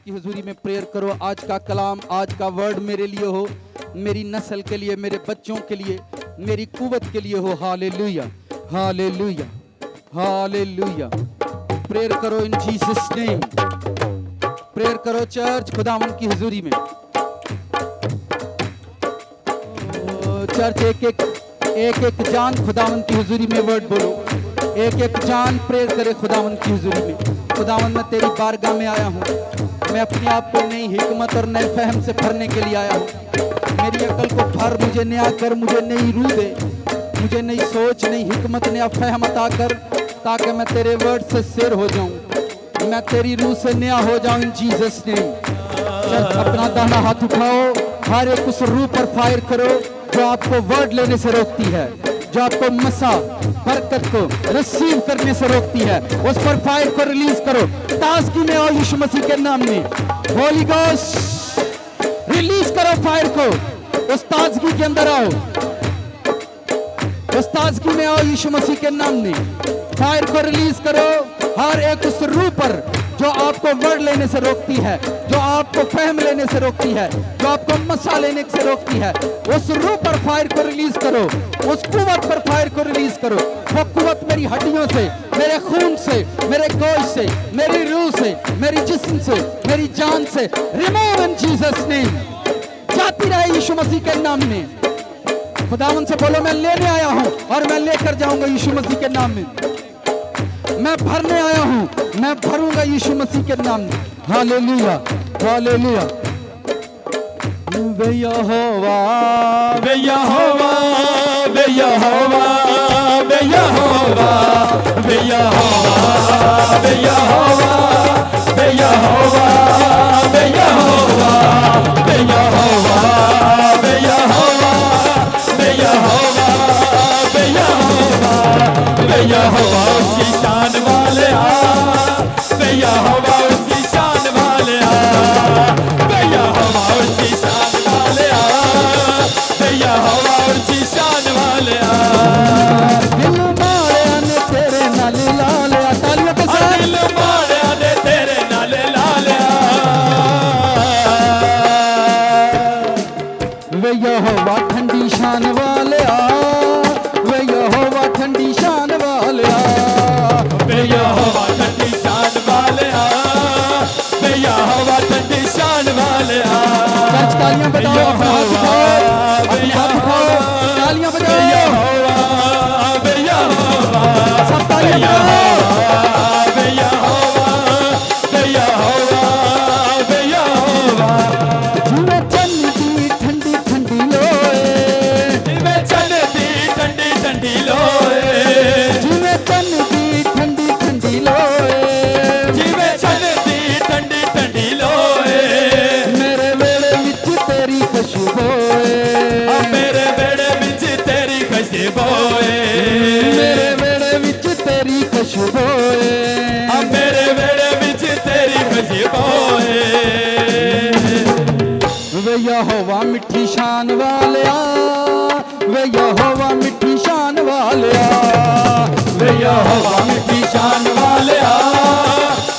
की हुजूरी में प्रेयर करो। आज का कलाम, आज का वर्ड मेरे लिए हो, मेरी नस्ल के लिए, मेरे बच्चों के लिए, मेरी कुव्वत के लिए हो। Hallelujah, hallelujah, hallelujah. प्रेयर करो इन जीसस नेम। प्रेयर करो चर्च खुदावन की हुजूरी में। चर्च एक एक जान खुदावन की हुजूरी में वर्ड बोलो। एक एक जान प्रेयर करे खुदावन की हुजूरी में। खुदावन मैं तेरी बारगाह में आया हूँ। मैं अपने आप को नई हिकमत और नए फहम से भरने के लिए आया हूँ। मेरी अकल को भर, मुझे नया कर, मुझे नई रूह दे, मुझे नई सोच, नई हिकमत, नया फहम अता कर, ताकि मैं तेरे वर्ड से सिर हो जाऊं, मैं तेरी रूह से नया हो जाऊं इन जीसस नेम। चर्च अपना दाहिना हाथ उठाओ, हर एक उस रूह पर फायर करो जो आपको वर्ड लेने से रोकती है, जो आपको मसा बरकत को रिसीव करने से रोकती है। उस पर फायर को रिलीज करो। ताजगी में आओ यीशु मसीह के नाम में। होली गोस्ट रिलीज करो फायर को। उस ताजगी के अंदर आओ, उस ताजगी में आओ यीशु मसीह के नाम में। फायर को रिलीज करो हर एक उस रूह पर जो आपको वर्ड लेने से रोकती है, जो आपको फहम लेने से रोकती है, जो आपको मसा लेने से रोकती है। उस रूह पर फायर को रिलीज करो, उस कुव्वत पर फायर को रिलीज करो। वो कुव्वत मेरी हड्डियों से, मेरे खून से, मेरे गोश्त से, मेरी रूह से, मेरी जिस्म से, मेरी जान से रिमूव इन जीसस नेम। जाती रहे यीशु मसीह के नाम में। खुदावन से बोलो मैं लेने आया हूं और मैं लेकर जाऊंगा यीशु मसीह के नाम में। मैं भरने आया हूं, मैं भरूंगा यीशु मसीह के नाम में। Hallelujah, hallelujah. वे यहोवा, वे यहोवा, वे यहोवा, वे यहोवा, वे यहोवा, वे यहोवा, वे यहोवा, वे यहोवा, वे यहोवा, वे यहोवा, वे यहोवा, वे यहोवा, वे यहोवा उसकी शान वाले आ, वे यहोवा उसकी शान वाले आ, वे यहोवा उसकी शान वाले आ, वे यहोवा उसकी शान वाले आ। दिल मारिया ने तेरे नाल ला लिया, तालियों के साथ। दिल मारिया ने तेरे नाल ला लिया। वे यहोवा ठंडी शान वाले आ, वे यहोवा ठंडी शान वाले आ, वे यहोवा ठंडी शान वाले आ, वे यहोवा ठंडी शान वाले आ। चर्च तालियां बजाओ, अपना हाथ उठाओ, अपना हाथ उठाओ, तालियां बजाओ। वे यहोवा, वे यहोवा, सब तालियां बजाओ। वे यहोवा, वे यहोवा, वे यहोवा। जिवे चन्न दी ठंडी ठंडी लोए, जिवे चन्न दी ठंडी ठंडी लोए, जिवे चन्न दी ठंडी ठंडी लोए, जिवे चन्न दी ठंडी ठंडी लोए। मेरे वेड़े विच तेरी खुशबू होए, मेरे वेड़े विच तेरी खुशबू होए, मेरे वेड़े विच तेरी खुशबू होए, मेरे वेड़े विच तेरी खुशबू होए। वे यहोवा मिठी शान वालिया, वे यहोवा मिठी शान वालिया, वे यहोवा मिठी शान वालिया,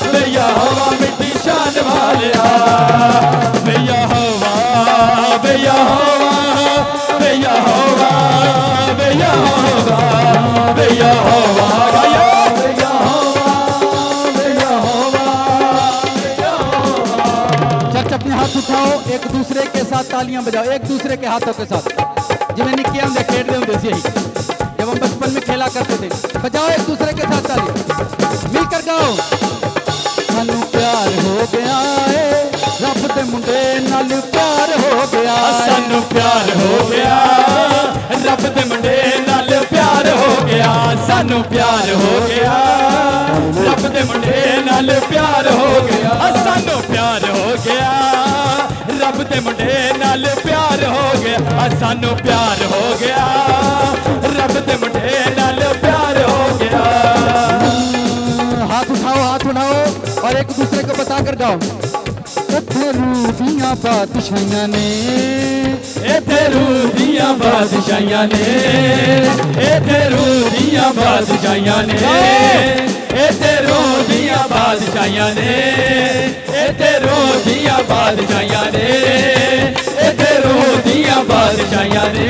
वे यहोवा मिठी शान वालिया, वे यहोवा, वे यहोवा, वे यहोवा, वे यहोवा, वे यहोवा, वे यहोवा, वे यहोवा। चर्च अपने हाथ उठाओ, एक दूसरे के साथ तालियां बजाओ, एक दूसरे के हाथों के साथ। जिन्हें निक्के हम खेल रहे होंगे यही, जब हम बचपन में खेला करते थे। बजाओ एक दूसरे के साथ ताली, मिलकर गाओ। सानू प्यार हो गया है, रब दे मुंडे नाल प्यार हो गया, सानू प्यार हो गया, रब दे मुंडे नाल प्यार हो गया, सानू प्यार हो गया, रब दे मुंडे नाल प्यार हो गया, सानू प्यार हो गया, रब दे मुंडे नाल प्यार हो गया, सानू प्यार हो गया, रब दे मुंडे नाल प्यार हो गया। हाथ उठाओ, हाथ उठाओ और एक दूसरे को बता कर गाओ। रूबियां बादशाहियां ने इत्थे रूह दियां बादशाहियां ने इत्थे रूह दियां बादशाहियां ने इत्थे रूह दियां बादशाहियां ने इत्थे रूह दियां बादशाहियां ने इत्थे रूह दियां बादशाहियां ने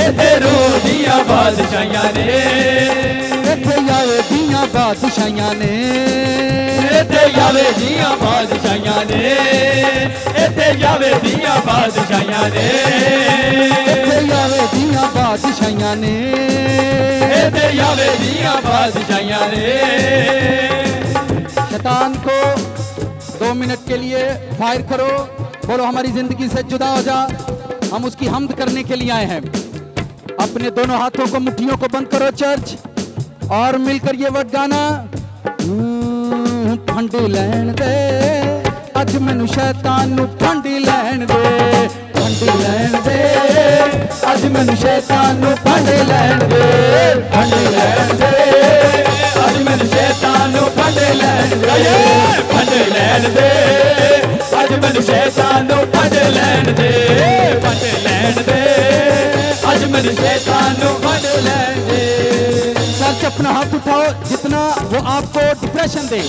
इत्थे रूह दियां बादशाहियां ने इत्थे यावे दियां बादशाहियां ने इत्थे यावे दियां बादशाहियां ने इत्थे यावे दियां बादशाहियां ने इत्थे यावे दियां बादशाहियां ने इत्थे यावे दियां बादशाहियां ने शैतान को 2 मिनट के लिए फायर करो, बोलो हमारी जिंदगी से जुदा हो जा, हम उसकी हमद करने के लिए आए हैं। अपने दोनों हाथों को मुट्ठियों को बंद करो चर्च, और मिलकर ये वर्ड गाना, फंडी लैन दे अज मैनू शैतान नू फंडी लैन दे, फंडी लैन दे अज मैनू शैतान नू फंडी लैन दे, फंडी लैन दे अज मैनू शैतान नू फंड लैन दे फंड लैन दे अज मैनू शैतान नू फंड लैन दे फंड लैन दे अज मैनू शैतान नू फंड लैन दे। सच अपना हाथ उठाओ, जितना वो आपको डिप्रेशन दे,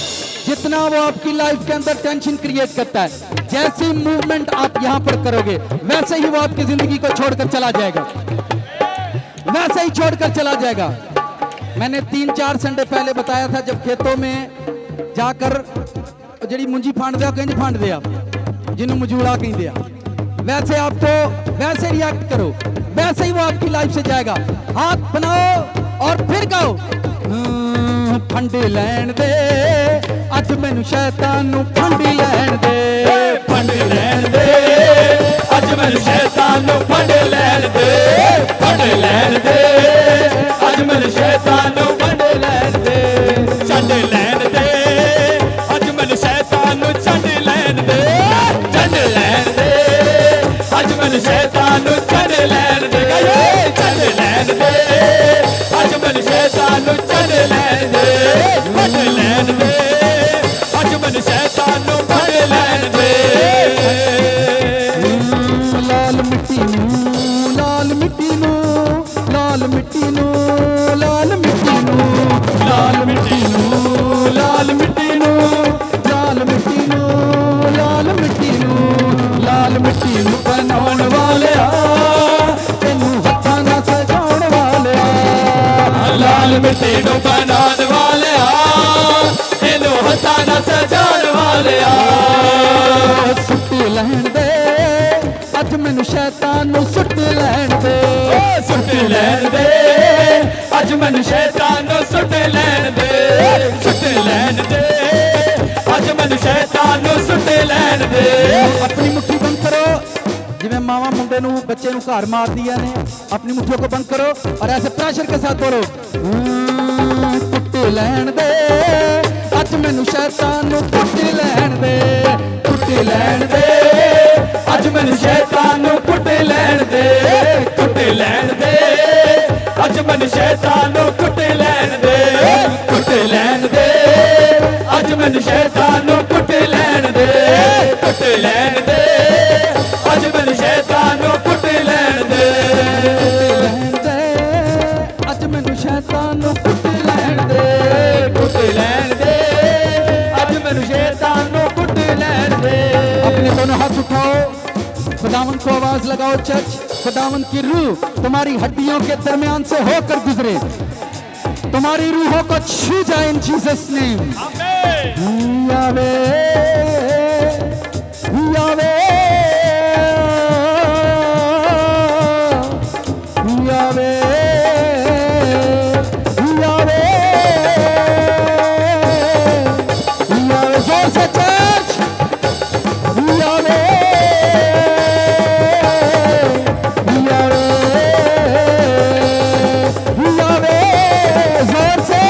जितना वो आपकी लाइफ के अंदर टेंशन क्रिएट करता है, जैसी मूवमेंट आप यहाँ पर करोगे वैसे ही वो आपकी जिंदगी को छोड़कर चला जाएगा, वैसे ही छोड़कर चला जाएगा। मैंने 3-4 संडे पहले बताया था, जब खेतों में जाकर जी मुंजी फांड दिया कहीं फांड दिया जिन्हों मजूड़ा कहीं दिया, वैसे आपको वैसे रिएक्ट करो, वैसे ही वो आपकी लाइफ से जाएगा। हाथ बनाओ और फिर गाओ, फंडी लैन दे अज मैनू शैतान नू फंडी लैन दे, फंड लैन दे अज मैनू शैतान नू फंड लैन दे फंड लैन दे अज मैनू शैतान नू फंड लैन दे छंड लैन दे अज मैनू शैतान नू छंड लैन दे छंड लैन दे अज मैनू शैतान नू छंड लैन दे छंड लैन दे अज मैनू शैतान नू छंड लैन दे फंड लैन दे अज मैनू शैतान नू फंड लैन दे। लाल मिट्टी नू लाल मिट्टी नू लाल मिट्टी नू लाल मिट्टी नू लाल मिट्टी नू लाल मिट्टी नू लाल मिट्टी नू लाल मिट्टी नू लाल मिट्टी नू बनाउण वालिया तेनू हत्थां नाल सजाउण वालिया, लाल मिट्टी नू बनाउण वालिया तेनू हत्थां नाल सजाउण वालिया सुट लैण दे अज मैनू शैतान नू सुट लैण दे, सुट लैन दे अज मैनू शैतान नू सुट लैन दे सुट लैन दे अज मैनू शैतान नू सुट लैन दे। अपनी मुट्ठी बंद करो, जिवें मावा मुंडे नू बच्चे नू घर मार दिया ने, अपनी मुट्ठियों को बंद करो और ऐसे प्रेशर के साथ बोलो, टुट लैण दे अज मैनू शैतान नू टुट लैण दे, टुट लैण दे अज मैनू शैतान नू कुट लैन दे कुट लैण दे अज मैनू शैतान नू कुट लैन दे कुट लैन दे अज मैनू शैतान नू कुट लैन दे कुट लैन दे अज मैनू शैतान नू कुट लैन दे अज मैनू शैतान नू कुट लैण दे, कुट लैन दे अज मैनू शैतान नू कुट लैण दे। अपने दोनों हाथ उठाओ, खुदावन को आवाज लगाओ चर्च, खुदावन की रूह तुम्हारी हड्डियों के दरमियान से होकर गुजरे, तुम्हारी रूहों को छू जाए इन जीसस नेम। यावे यावे यावे यावे यावे, जोर से चर्च, यावे यावे यावे, जोर से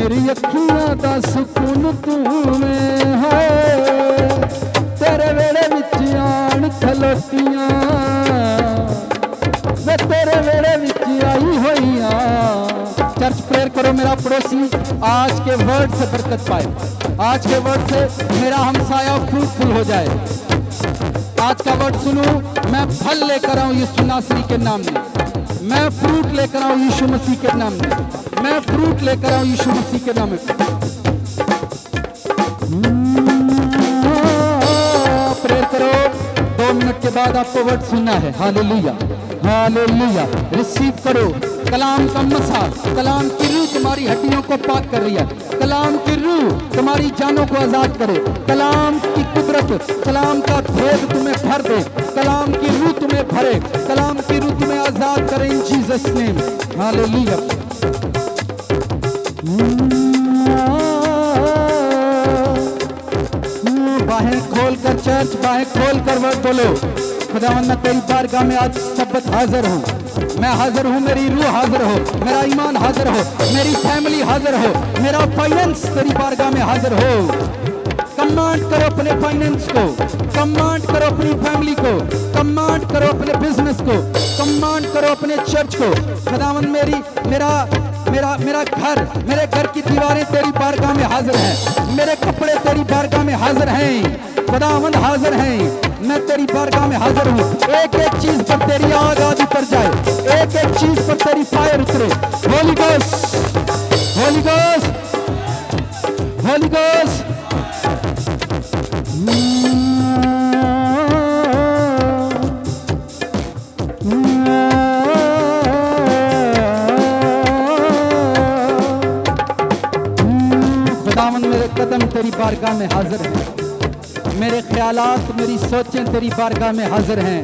मेरी अखियां दा सुकून तू में है तेरे वेड़े विच आन खलोतियां वे तेरे वेड़े विच आई होइयां। चर्च प्रेयर करो मेरा पड़ोसी आज के वर्ड से बरकत पाए, आज के वर्ड से मेरा हमसाया फ्रूटफुल हो जाए। आज का वर्ड सुनो, मैं फल लेकर आऊं यीशु नासरी के नाम में, मैं फ्रूट लेकर आऊं यीशु मसीह के नाम में, मैं फ्रूट लेकर आऊं यीशु मसीह के नाम में। प्रेयर करो, 2 मिनट के बाद आपको वर्ड सुनना है। Hallelujah hallelujah. रिसीव करो कलाम का मसा, कलाम की रूह तुम्हारी हड्डियों को पाक कर रही है, कलाम की रूह तुम्हारी जानों को आजाद करे, कलाम की कुदरत, कलाम का भेद तुम्हें भर दे, कलाम की रूह तुम्हें भरे, कलाम की रूह तुम्हें आजाद करे इन जीसस नेम। हालेलुया। बाहें खोलकर चर्च, बाहें खोलकर वर्ड बोलो। खुदावंद मैं तेरी बारगाह में आज सबत हाजिर हूँ, मैं हाजिर हूँ, मेरी रूह हाजिर हो, मेरा ईमान हाजिर हो, मेरी फैमिली हाजिर हो, मेरा फाइनेंस तेरी बारगाह में हाजिर हो। कमांड करो अपने फाइनेंस को, कमांड करो अपनी फैमिली को, कमांड करो अपने बिजनेस को, कमांड करो अपने चर्च को। खुदावंद मेरा घर, मेरे घर की दीवारें तेरी बारगाह में हाजिर हैं, मेरे कपड़े तेरी बारगाह में हाजिर हैं, खुदावंद हाजिर हैं, मैं तेरी बारगाह में हाजिर हूँ। एक एक चीज पर तेरी आग आज उतर जाए, एक एक चीज पर तेरी फायर उतरे। Holi ghost, Holi ghost, Holi ghost. खुदावंद मेरे कदम तेरी बारगाह में हाजिर हैं, मेरे ख्यालात, मेरी सोचें तेरी बारगाह में हाजिर हैं,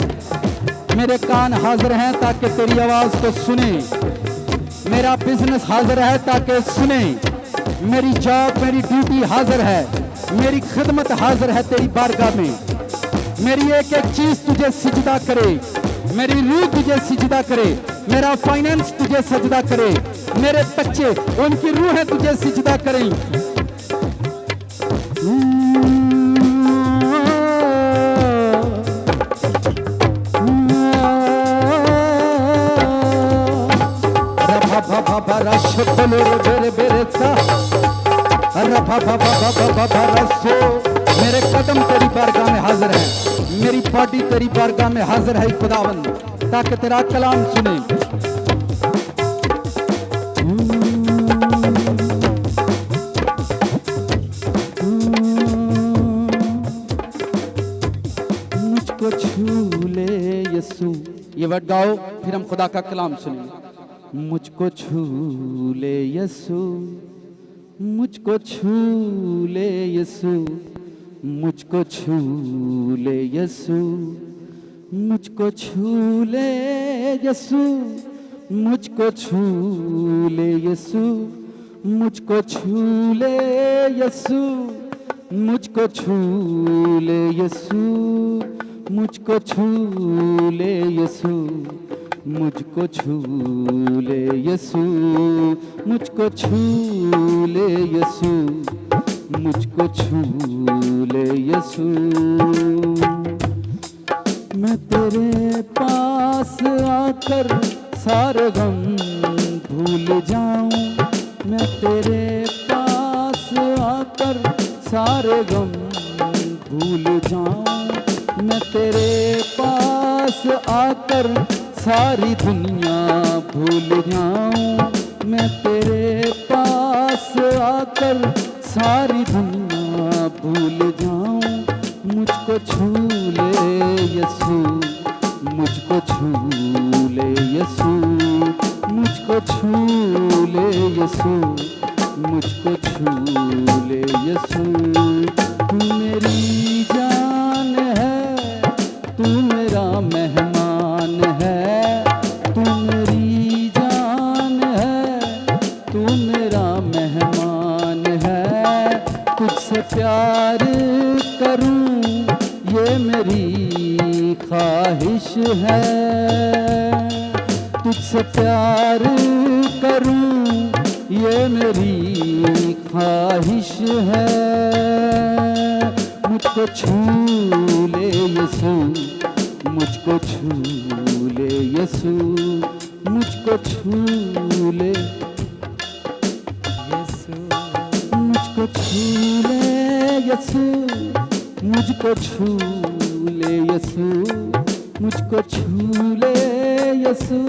मेरे कान हाजिर हैं ताकि तेरी आवाज़ को सुने, मेरा बिजनेस हाजिर है ताकि सुने, मेरी जॉब, मेरी ड्यूटी हाजिर है, मेरी खिदमत हाजिर है तेरी बारगाह में। मेरी एक एक चीज़ तुझे सिजदा करे, मेरी रूह तुझे सिजदा करे, मेरा फाइनेंस तुझे सजदा करे, मेरे बच्चे उनकी रूहें तुझे सिजदा करें। मेरे कदम तेरी बारगाह में हाजिर है, मेरी बॉडी तेरी बारगाह में हाजिर है खुदावंद, ताकि तेरा कलाम सुने। मुझको छू ले यीशु, ये वर्ड गाओ फिर हम खुदा का कलाम सुनेंगे। मुझको छू ले यीशु, मुझको छू ले यीशु, मुझको छू ले यीशु, मुझको छू ले यीशु, मुझको छू ले यीशु, मुझको छू ले यीशु, मुझको छू ले यीशु, मुझको छू ले यीशु, मुझको छू ले यीशु, मुझको छू ले यीशु, मुझको छू ले यीशु। मैं तेरे पास आकर सारे गम भूल जाऊं, मैं तेरे पास आकर सारे गम भूल जाऊं, मैं तेरे पास आकर सारी दुनिया भूल जाऊं, मैं तेरे पास आकर सारी दुनिया भूल जाऊं। मुझको छू ले यीशु, मुझको छू ले यीशु, मुझको छू ले यीशु, मुझको छू ले यीशु। तू मेरी जान है, तू मेरा मेहमान है, तू मेरी जान है, तू मेरा मेहमान है। तुझसे प्यार करूं ये मेरी ख्वाहिश है, तुझसे प्यार करूं ये मेरी ख्वाहिश है, मुझको छू ले यीशु, मुझको छू ले यीशु, मुझको छू ले यीशु, मुझको छू ले यीशु, मुझको छू ले यीशु, मुझको छू ले यीशु,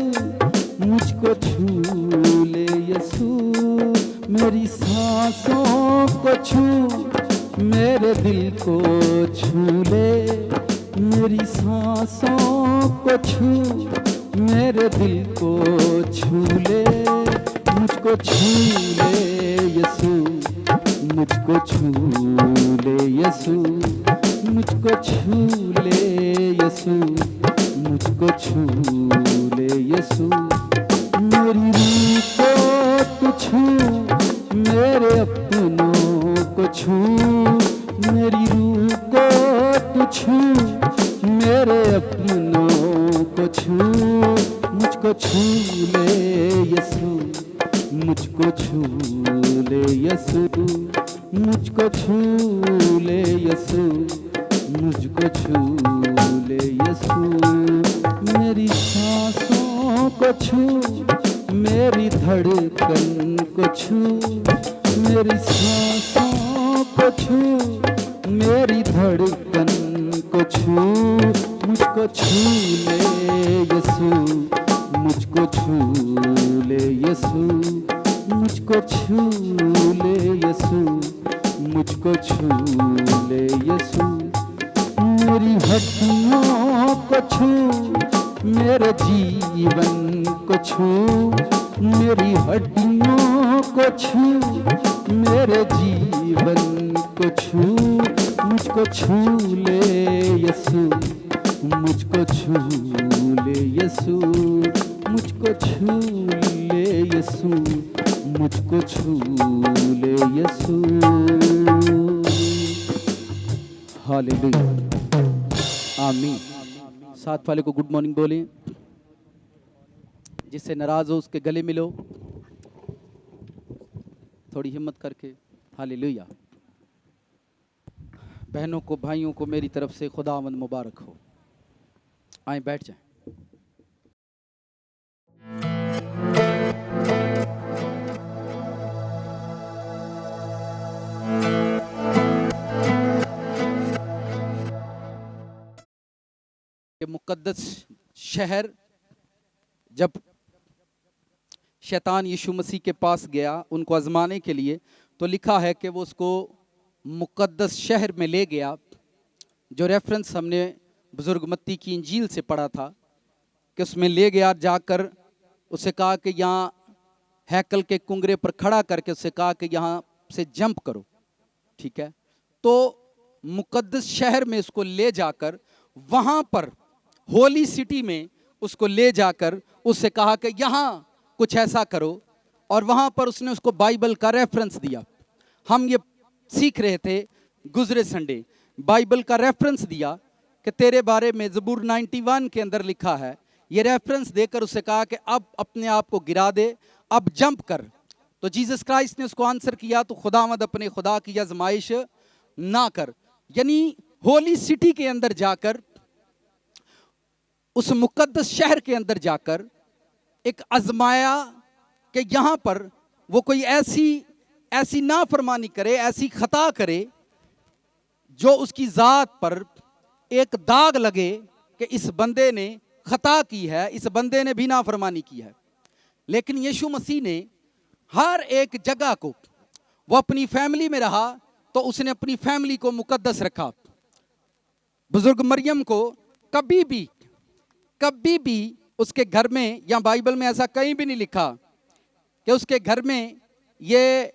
मुझको छू ले यीशु, मेरी सांसों को छू, मेरे दिल को छू ले, मेरी सांसों को छू, मेरे दिल को छू ले, मुझको छू ले यीशु, मुझको छू ले यीशु, मुझको छू ले यीशु, मुझको छू ले यीशु, मेरी रूह को तू छू, मेरे अपनों को छू, मेरी रूह को तू छू, मेरे अपनों को छू, मुझको छू ले यीशु, मुझको छू ले यीशु, मुझको छू ले यीशु, मुझको छू ले यीशु, मेरी सांसों को छू, मेरी धड़कन को छू, मेरी सांसों को छू, मेरी धड़कन को छू, मुझको छू ले यीशु, मुझको छू ले यीशु, मुझको छू ले यीशु, मुझको छू ले यीशु, मेरी हड्डियों को छू, मेरे जीवन को छू, मेरी हड्डियों को छू, मेरे जीवन को छू, मुझको छू ले यीशु, मुझको छू ले यीशु, मुझको छू ले यीशु, मुझको छू ले यीशु। हालेलुया, आमीन। साथ वाले को गुड मॉर्निंग बोलें। जिससे नाराज हो उसके गले मिलो थोड़ी हिम्मत करके। हालेलुया। बहनों को भाइयों को मेरी तरफ से खुदावंद मुबारक हो। आए बैठ जाएं। मुकद्दस शहर जब शैतान यीशु मसीह के पास गया उनको आजमाने के लिए, तो लिखा है कि वो उसको मुकद्दस शहर में ले गया, जो रेफरेंस हमने बुजुर्ग मत्ती की इंजील से पढ़ा था कि उसमें ले गया, जाकर उसे कहा कि यहाँ हैकल के कुंगरे पर खड़ा करके उसे कहा कि यहाँ से जंप करो। ठीक है, तो मुकद्दस शहर में उसको ले जाकर वहाँ पर होली सिटी में उसको ले जाकर उससे कहा कि यहाँ कुछ ऐसा करो, और वहाँ पर उसने उसको बाइबल का रेफरेंस दिया। हम ये सीख रहे थे गुजरे संडे, बाइबल का रेफरेंस दिया कि तेरे बारे में ज़बूर 91 के अंदर लिखा है। ये रेफरेंस देकर उसे कहा कि अब अपने आप को गिरा दे, अब जंप कर। तो जीसस क्राइस्ट ने उसको आंसर किया, तो खुदावंद अपने खुदा की आजमाइश ना कर। यानी होली सिटी के अंदर जाकर, उस मुकद्दस शहर के अंदर जाकर एक आजमाया कि यहाँ पर वो कोई ऐसी नाफरमानी करे, ऐसी खता करे जो उसकी ज़ात पर एक दाग लगे कि इस बंदे ने खता की है, इस बंदे ने भी नाफरमानी की है। लेकिन यीशु मसीह ने हर एक जगह को, वो अपनी फैमिली में रहा तो उसने अपनी फैमिली को मुकद्दस रखा। बुजुर्ग मरियम को कभी भी उसके घर में, या बाइबल में ऐसा कहीं भी नहीं लिखा कि उसके घर में ये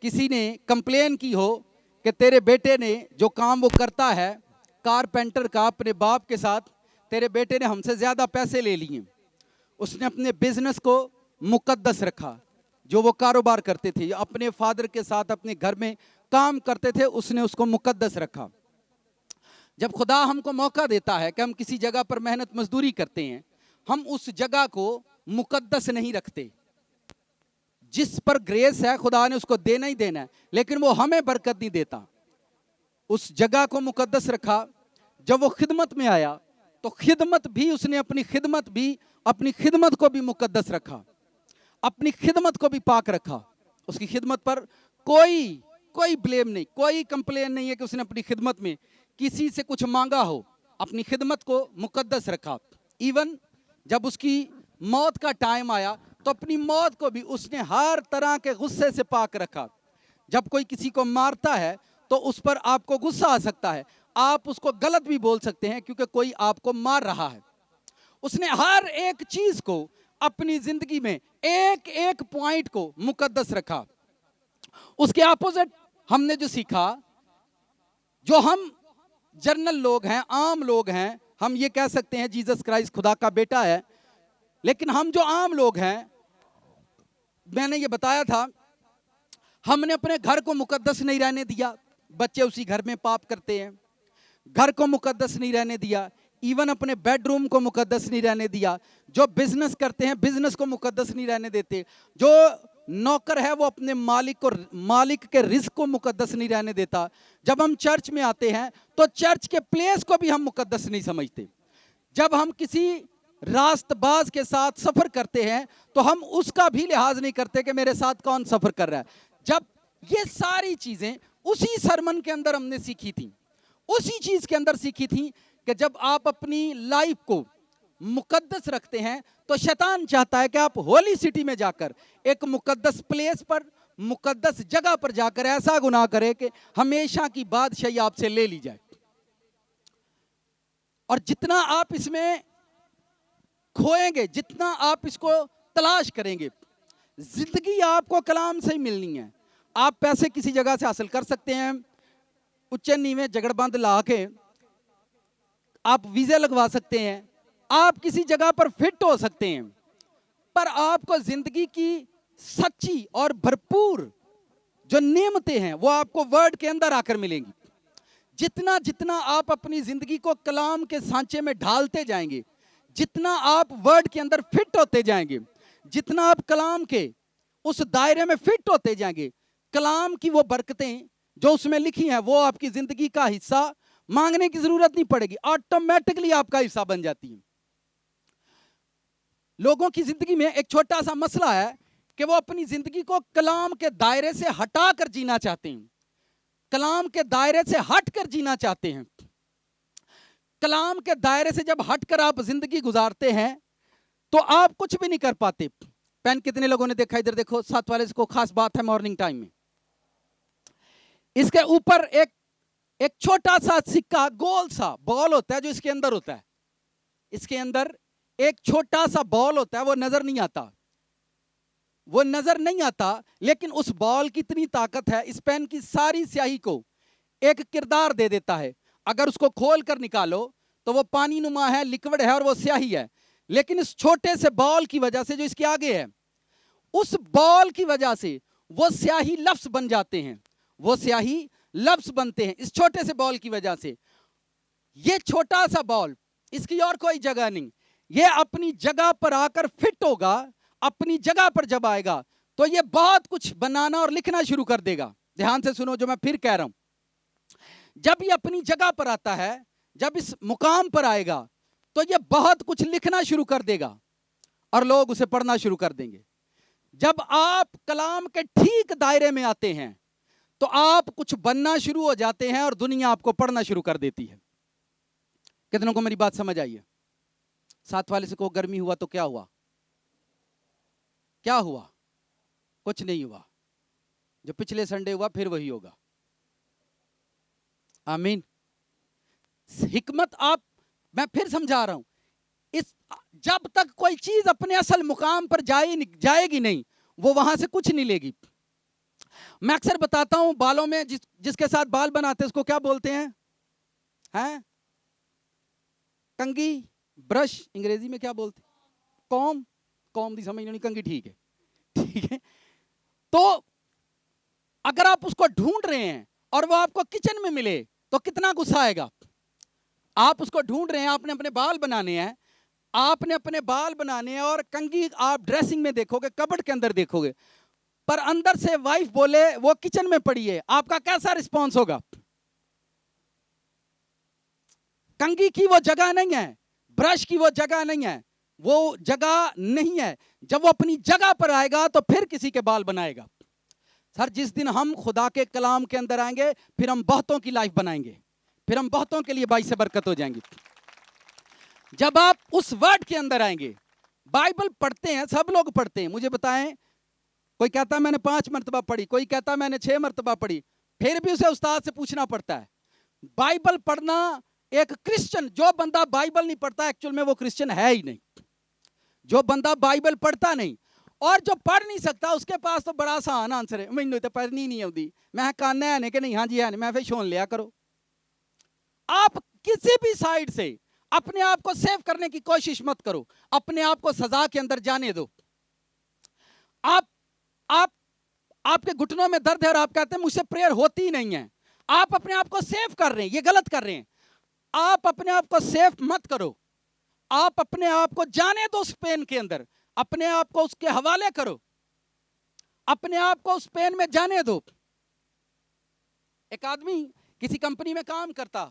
किसी ने कंप्लेन की हो कि तेरे बेटे ने जो काम वो करता है कारपेंटर का अपने बाप के साथ, तेरे बेटे ने हमसे ज़्यादा पैसे ले लिए। उसने अपने बिजनेस को मुकद्दस रखा, जो वो कारोबार करते थे, अपने फादर के साथ अपने घर में काम करते थे, उसने उसको मुकद्दस रखा। जब खुदा हमको मौका देता है कि हम किसी जगह पर मेहनत मजदूरी करते हैं, हम उस जगह को मुकद्दस नहीं रखते। जिस पर ग्रेस है खुदा ने उसको देना ही देना है, लेकिन वो हमें बरकत नहीं देता। उस जगह को मुकद्दस रखा। जब वो खिदमत में आया तो खिदमत भी उसने अपनी खिदमत को भी मुकद्दस रखा, अपनी खिदमत को भी पाक रखा। उसकी खिदमत पर कोई ब्लेम नहीं, कोई कंप्लेन नहीं है कि उसने अपनी खिदमत में किसी से कुछ मांगा हो। अपनी खिदमत को मुकद्दस रखा। इवन जब उसकी मौत का टाइम आया तो अपनी मौत को भी उसने हर तरह के गुस्से से पाक रखा। जब कोई किसी को मारता है तो उस पर आपको गुस्सा आ सकता है, आप उसको गलत भी बोल सकते हैं क्योंकि कोई आपको मार रहा है। उसने हर एक चीज को अपनी जिंदगी में एक एक पॉइंट को मुकद्दस रखा। उसके अपोजिट हमने जो सीखा, जो हम जर्नल लोग हैं, आम लोग हैं, हम ये कह सकते हैं जीसस क्राइस्ट खुदा का बेटा है, लेकिन हम जो आम लोग हैं, मैंने ये बताया था, हमने अपने घर को मुकद्दस नहीं रहने दिया। बच्चे उसी घर में पाप करते हैं। घर को मुकद्दस नहीं रहने दिया, इवन अपने बेडरूम को मुकद्दस नहीं रहने दिया। जो बिजनेस करते हैं बिजनेस को मुकद्दस नहीं रहने देते। जो नौकर है वो अपने मालिक के रिस्क को मुकद्दस नहीं रहने देता। जब हम चर्च में आते हैं तो चर्च के प्लेस को भी हम मुकद्दस नहीं समझते। जब हम किसी रास्तबाज के साथ सफर करते हैं तो हम उसका भी लिहाज नहीं करते कि मेरे साथ कौन सफर कर रहा है। जब ये सारी चीजें उसी सरमन के अंदर हमने सीखी थी, उसी चीज के अंदर सीखी थी कि जब आप अपनी लाइफ को मुकद्दस रखते हैं तो शैतान चाहता है कि आप होली सिटी में जाकर, एक मुकद्दस प्लेस पर, मुकद्दस जगह पर जाकर ऐसा गुनाह करें कि हमेशा की बादशाही आपसे ले ली जाए। और जितना आप इसमें खोएंगे, जितना आप इसको तलाश करेंगे, जिंदगी आपको कलाम से ही मिलनी है। आप पैसे किसी जगह से हासिल कर सकते हैं, उच्चे नीवे जगड़बंद ला के आप वीजे लगवा सकते हैं, आप किसी जगह पर फिट हो सकते हैं, पर आपको जिंदगी की सच्ची और भरपूर जो नेमतें हैं वो आपको वर्ड के अंदर आकर मिलेंगी। जितना जितना आप अपनी जिंदगी को कलाम के सांचे में ढालते जाएंगे, जितना आप वर्ड के अंदर फिट होते जाएंगे, जितना आप कलाम के उस दायरे में फिट होते जाएंगे, कलाम की वो बरकतें जो उसमें लिखी हैं वो आपकी जिंदगी का हिस्सा, मांगने की जरूरत नहीं पड़ेगी, ऑटोमेटिकली आपका हिस्सा बन जाती है। लोगों की जिंदगी में एक छोटा सा मसला है कि वो अपनी जिंदगी को कलाम के दायरे से हटाकर जीना चाहते हैं, कलाम के दायरे से हटकर जीना चाहते हैं। कलाम के दायरे से जब हटकर आप जिंदगी गुजारते हैं तो आप कुछ भी नहीं कर पाते। पेन कितने लोगों ने देखा, इधर देखो, साथ वाले को खास बात है मॉर्निंग टाइम में, इसके ऊपर एक छोटा सा सिक्का, गोल सा बॉल होता है जो इसके अंदर होता है, इसके अंदर एक छोटा सा बॉल होता है, वो नजर नहीं आता, वो नजर नहीं आता, लेकिन उस बॉल की इतनी ताकत है, इस पेन की सारी स्याही को एक किरदार दे देता है। अगर उसको खोल कर निकालो तो वो पानी नुमा है, लिक्विड है और वो स्याही है, लेकिन इस छोटे से बॉल की वजह से जो इसके आगे है, उस बॉल की वजह से वो स्याही लफ्ज बन जाते हैं, वो स्याही लफ्ज बनते हैं इस छोटे से बॉल की वजह से। ये छोटा सा बॉल, इसकी और कोई जगह नहीं, ये अपनी जगह पर आकर फिट होगा, अपनी जगह पर जब आएगा तो ये बहुत कुछ बनाना और लिखना शुरू कर देगा। ध्यान से सुनो जो मैं फिर कह रहा हूं, जब ये अपनी जगह पर आता है, जब इस मुकाम पर आएगा तो ये बहुत कुछ लिखना शुरू कर देगा और लोग उसे पढ़ना शुरू कर देंगे। जब आप कलाम के ठीक दायरे में आते हैं तो आप कुछ बनना शुरू हो जाते हैं और दुनिया आपको पढ़ना शुरू कर देती है। कितनों को मेरी बात समझ आई है? साथ वाले से को गर्मी हुआ तो क्या हुआ? क्या हुआ? कुछ नहीं हुआ, जो पिछले संडे हुआ फिर वही होगा। आमीन। हिकमत आप, मैं फिर समझा रहा हूं, इस जब तक कोई चीज अपने असल मुकाम पर जाएगी नहीं, वो वहां से कुछ नहीं लेगी। मैं अक्सर बताता हूं, बालों में जिसके साथ बाल बनाते हैं उसको क्या बोलते हैं? कंघी, ब्रश, अंग्रेजी में क्या बोलते हैं? कॉम। कॉम दी समझ नहीं, कंघी ठीक है, ठीक है। तो अगर आप उसको ढूंढ रहे हैं और वो आपको किचन में मिले तो कितना गुस्सा आएगा। आप उसको ढूंढ रहे हैं, आपने अपने बाल बनाने हैं, आपने अपने बाल बनाने हैं और कंघी आप ड्रेसिंग में देखोगे, कबर्ड के अंदर देखोगे, पर अंदर से वाइफ बोले वो किचन में पड़ी है, आपका कैसा रिस्पॉन्स होगा? कंघी की वो जगह नहीं है, ब्रश की वो जगह नहीं है, वो जगह नहीं है। जब वो अपनी जगह पर आएगा तो फिर किसी के बाल बनाएगा। सर, जिस दिन हम खुदा के कलाम के अंदर आएंगे, फिर हम बहुतों की लाइफ बनाएंगे, फिर हम बहुतों के लिए बाई से बरकत हो जाएंगे। जब आप उस वर्ड के अंदर आएंगे, बाइबल पढ़ते हैं, सब लोग पढ़ते हैं, मुझे बताएं, कोई कहता है मैंने 5 मरतबा पढ़ी, कोई कहता है मैंने 6 मरतबा पढ़ी, फिर भी उसे उस्ताद से पूछना पड़ता है। बाइबल पढ़ना, एक क्रिश्चियन, जो बंदा बाइबल नहीं पढ़ता एक्चुअल में वो क्रिश्चियन है ही नहीं। जो बंदा बाइबल पढ़ता नहीं और जो पढ़ नहीं सकता, उसके पास तो बड़ा आसान आंसर है, मैंने तो पढ़नी नहीं आती, मैं कहना है कि नहीं, हाँ जी है नहीं, मैं फिर सुन लिया करो। आप किसी भी साइड से अपने आप को सेव करने की कोशिश मत करो, अपने आप को सजा के अंदर जाने दो। आपके घुटनों में दर्द है और आप कहते हैं मुझसे प्रेयर होती ही नहीं है, आप अपने आप को सेव कर रहे हैं, ये गलत कर रहे हैं। आप अपने आप को सेव मत करो, आप अपने आप को जाने दो उस पेन के अंदर, अपने आप को उसके हवाले करो, अपने आप को उस पेन में जाने दो। एक आदमी किसी कंपनी में काम करता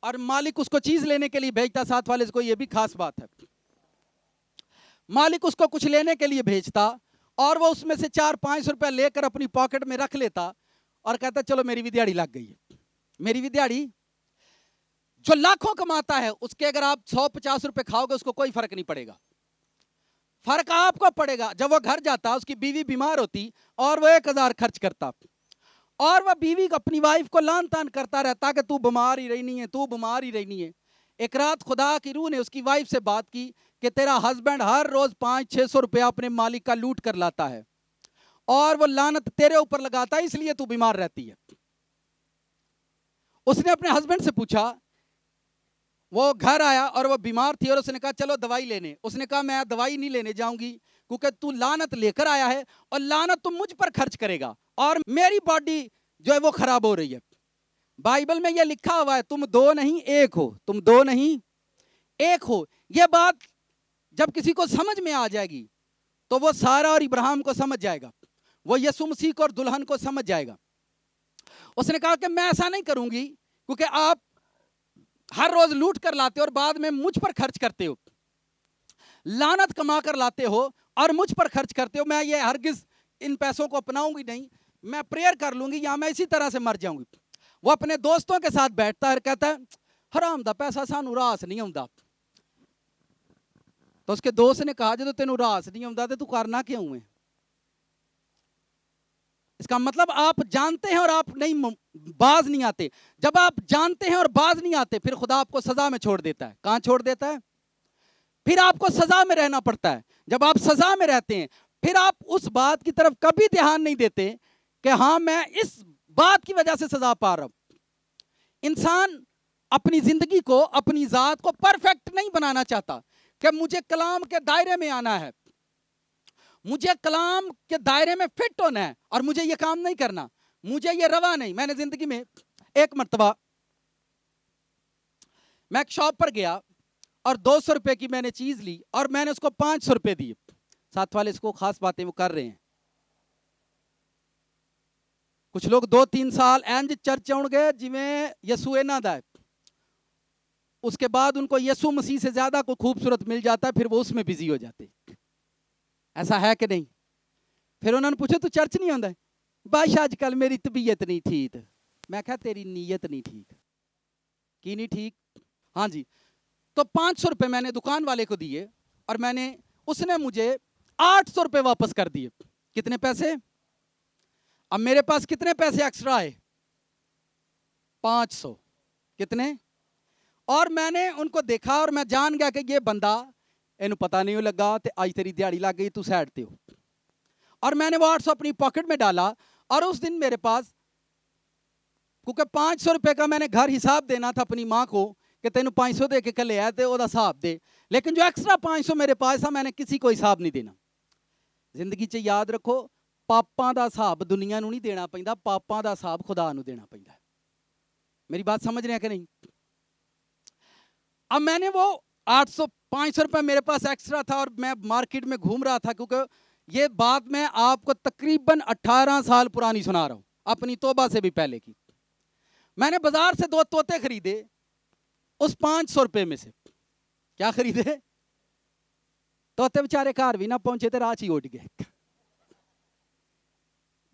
और मालिक उसको चीज लेने के लिए भेजता, साथ वाले को, यह भी खास बात है, मालिक उसको कुछ लेने के लिए भेजता और वो उसमें से 400-500 रुपया लेकर अपनी पॉकेट में रख लेता और कहता चलो मेरी भी दिहाड़ी लग गई है। मेरी भी दिहाड़ी, जो लाखों कमाता है उसके अगर आप 100-50 रुपए खाओगे उसको कोई फर्क नहीं पड़ेगा, फर्क आपको पड़ेगा जब वो घर जाता, उसकी बीवी बीमार होती और वो 1000 खर्च करता और वह बीवी को, अपनी वाइफ को लान तान करता रहता कि तू बीमार ही रहनी है, तू बीमार ही रहनी है। एक रात खुदा की रूह ने उसकी वाइफ से बात की कि तेरा हस्बैंड हर रोज 500-600 रुपया अपने मालिक का लूट कर लाता है और वो लानत तेरे ऊपर लगाता है, इसलिए तू बीमार रहती है। उसने अपने हस्बैंड से पूछा, वो घर आया और वो बीमार थी और उसने कहा चलो दवाई लेने। उसने कहा मैं दवाई नहीं लेने जाऊंगी क्योंकि तू लानत लेकर आया है और लानत तुम मुझ पर खर्च करेगा और मेरी बॉडी जो है वो खराब हो रही है। बाइबल में ये लिखा हुआ है तुम 2 नहीं 1 हो, तुम 2 नहीं 1 हो। यह बात जब किसी को समझ में आ जाएगी तो वो सारा और इब्राहिम को समझ जाएगा, वो यीशु मसीह को और दुल्हन को समझ जाएगा। उसने कहा कि मैं ऐसा नहीं करूंगी क्योंकि आप हर रोज लूट कर लाते हो और बाद में मुझ पर खर्च करते हो, लानत कमा कर लाते हो और मुझ पर खर्च करते हो। मैं ये हरगिज इन पैसों को अपनाऊंगी नहीं, मैं प्रेयर कर लूंगी या मैं इसी तरह से मर जाऊंगी। वो अपने दोस्तों के साथ बैठता है, कहता है हराम दा पैसा सानू रास नहीं आउंदा। तो उसके दोस्त ने कहा जो तेनू रास नहीं आउंदा ते तू करना क्यों है? इसका मतलब आप जानते हैं और आप नहीं, बाज नहीं आते। जब आप जानते हैं और बाज नहीं आते फिर खुदा आपको सजा में छोड़ देता है। कहां छोड़ देता है? फिर आपको सजा में रहना पड़ता है। जब आप सजा में रहते हैं फिर आप उस बात की तरफ कभी ध्यान नहीं देते कि हाँ मैं इस बात की वजह से सजा पा रहा हूं। इंसान अपनी जिंदगी को, अपनी जात को परफेक्ट नहीं बनाना चाहता कि मुझे कलाम के दायरे में आना है, मुझे कलाम के दायरे में फिट होना है और मुझे ये काम नहीं करना, मुझे ये रवा नहीं। मैंने जिंदगी में एक मर्तबा मैं एक शॉप पर गया और 200 रुपए की मैंने चीज ली और मैंने उसको 500 रुपए दिए। साथ वाले इसको खास बातें वो कर रहे हैं। कुछ लोग 2-3 साल इंज चर्च आउण गए जिवें यसू इन्हां दा है, उसके बाद उनको यसू मसीह से ज्यादा कोई खूबसूरत मिल जाता है, फिर वो उसमें बिजी हो जाते। ऐसा है कि नहीं? फिर उन्होंने पूछा तू चर्च नहीं आंदा? बादशाह अजकल मेरी तबीयत नहीं ठीक। मैं कहा तेरी नीयत नहीं ठीक। की नहीं ठीक? हाँ जी। तो 500 रुपए मैंने दुकान वाले को दिए और उसने मुझे 800 रुपए वापस कर दिए। कितने पैसे? अब मेरे पास कितने पैसे एक्स्ट्रा आए? 500। कितने? और मैंने उनको देखा और मैं जान गया कि ये बंदा, इन्हें पता नहीं लगा तो आज तेरी दिहाड़ी लग गई, तू साइड ते हो। और मैंने वो 800 अपनी पॉकेट में डाला और उस दिन मेरे पास, क्योंकि 500 रुपए का मैंने घर हिसाब देना था अपनी माँ को कि तेन 500 दे के कल आया तो हिसाब दे, लेकिन जो एक्स्ट्रा 500 मेरे पास था मैंने किसी को हिसाब नहीं देना। जिंदगी च याद रखो, पापां दा हिसाब दुनिया नूं नहीं देना पैंदा, पापां दा हिसाब खुदा नूं देना पैंदा। मेरी बात समझ रहे हैं कि नहीं? अब मैंने वो 500 रुपए मेरे पास एक्स्ट्रा था और मैं मार्केट में घूम रहा था क्योंकि ये बात मैं आपको तकरीबन 18 साल पुरानी सुना रहा हूं, अपनी तौबा से भी पहले की। मैंने बाजार से 2 तोते खरीदे, उस 500 रुपए में से क्या खरीदे, तोते बेचारे कार भी ना पहुंचे थे, रात ही उठ गए।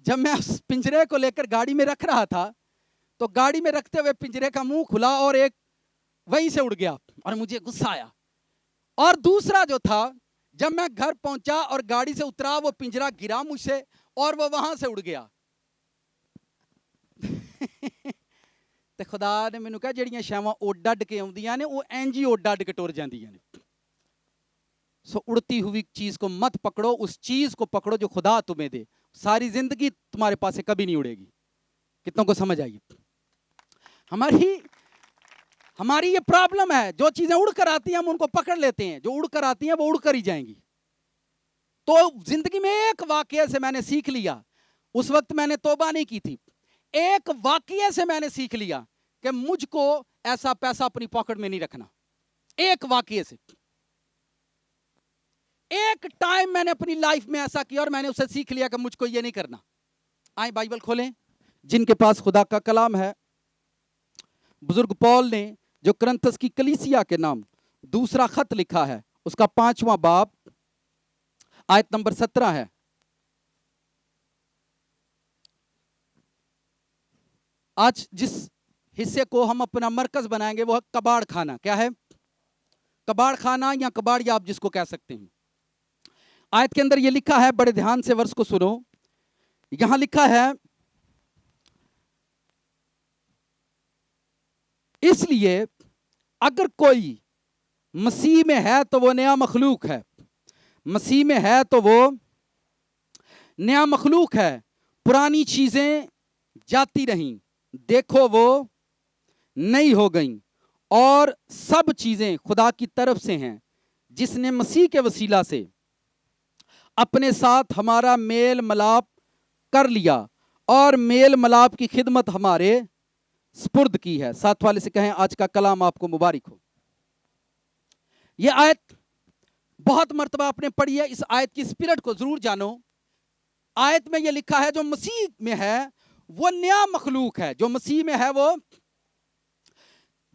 जब मैं उस पिंजरे को लेकर गाड़ी में रख रहा था तो गाड़ी में रखते हुए पिंजरे का मुंह खुला और एक वहीं से उड़ गया और मुझे गुस्सा आया। और दूसरा जो था, जब मैं घर पहुंचा और गाड़ी से उतरा, वो पिंजरा गिरा मुझसे और वो वहां से उड़ गया। ते खुदा ने मैनू कहा जड़ियां शावां उड अड के आउंदियां ने, वो इंज ही उड अड के टुर जांदियां ने। सो उड़ती हुई चीज को मत पकड़ो, उस चीज को पकड़ो जो खुदा तुम्हें दे। सारी जिंदगी तुम्हारे पास से कभी नहीं उड़ेगी। कितनों को समझ आई? हमारी ये प्रॉब्लम है, जो चीजें उड़कर आती हैं हम उनको पकड़ लेते हैं, जो उड़कर आती हैं वो उड़कर ही जाएंगी। तो जिंदगी में एक वाकये से मैंने सीख लिया, उस वक्त मैंने तौबा नहीं की थी, एक वाकये से मैंने सीख लिया कि मुझको ऐसा पैसा अपनी पॉकेट में नहीं रखना। एक वाकये से, एक टाइम मैंने अपनी लाइफ में ऐसा किया और मैंने उससे सीख लिया कि मुझको ये नहीं करना। आए बाइबल खोलें, जिनके पास खुदा का कलाम है। बुजुर्ग पौल ने जो करंथस की कलीसिया के नाम दूसरा खत लिखा है, उसका 5वां बाब आयत नंबर 17 है। आज जिस हिस्से को हम अपना मरकज बनाएंगे वो है कबाड़ खाना। क्या है? कबाड़ खाना या कबाड़िया, आप जिसको कह सकते हैं। आयत के अंदर ये लिखा है, बड़े ध्यान से वर्ष को सुनो। यहां लिखा है, इसलिए अगर कोई मसीह में है तो वो नया मखलूक है। मसीह में है तो वो नया मखलूक है, पुरानी चीजें जाती रहीं, देखो वो नई हो गईं, और सब चीजें खुदा की तरफ से हैं, जिसने मसीह के वसीला से अपने साथ हमारा मेल मिलाप कर लिया और मेल मिलाप की खिदमत हमारे स्पुर्द की है। साथ वाले से कहें, आज का कलाम आपको मुबारक हो। यह आयत बहुत मर्तबा आपने पढ़ी है, इस आयत की स्पिरिट को जरूर जानो। आयत में यह लिखा है, जो मसीह में है वो नया मखलूक है। जो मसीह में है वो,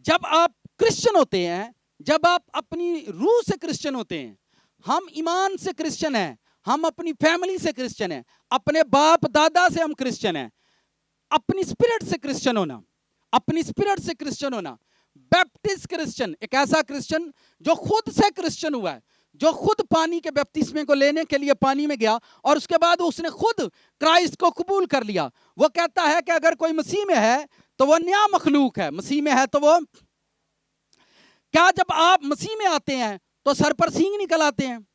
जब आप क्रिश्चियन होते हैं, जब आप अपनी रूह से क्रिश्चियन होते हैं, हम ईमान से क्रिश्चियन हैं, हम अपनी फैमिली से क्रिश्चियन हैं, अपने बाप दादा से हम क्रिश्चियन हैं। अपनी स्पिरिट से क्रिश्चियन होना, अपनी स्पिरिट से क्रिश्चियन होना। बैप्टिस्ट क्रिश्चियन एक ऐसा क्रिश्चियन जो खुद से क्रिश्चियन हुआ है, जो खुद पानी के बपतिस्मे को लेने के लिए पानी में गया और उसके बाद उसने खुद क्राइस्ट को कबूल कर लिया। वो कहता है कि अगर कोई मसीह में है तो वो नया मखलूक है। मसीह में है तो वो क्या, जब आप मसीह में आते हैं तो सर पर सींग निकल आते हैं?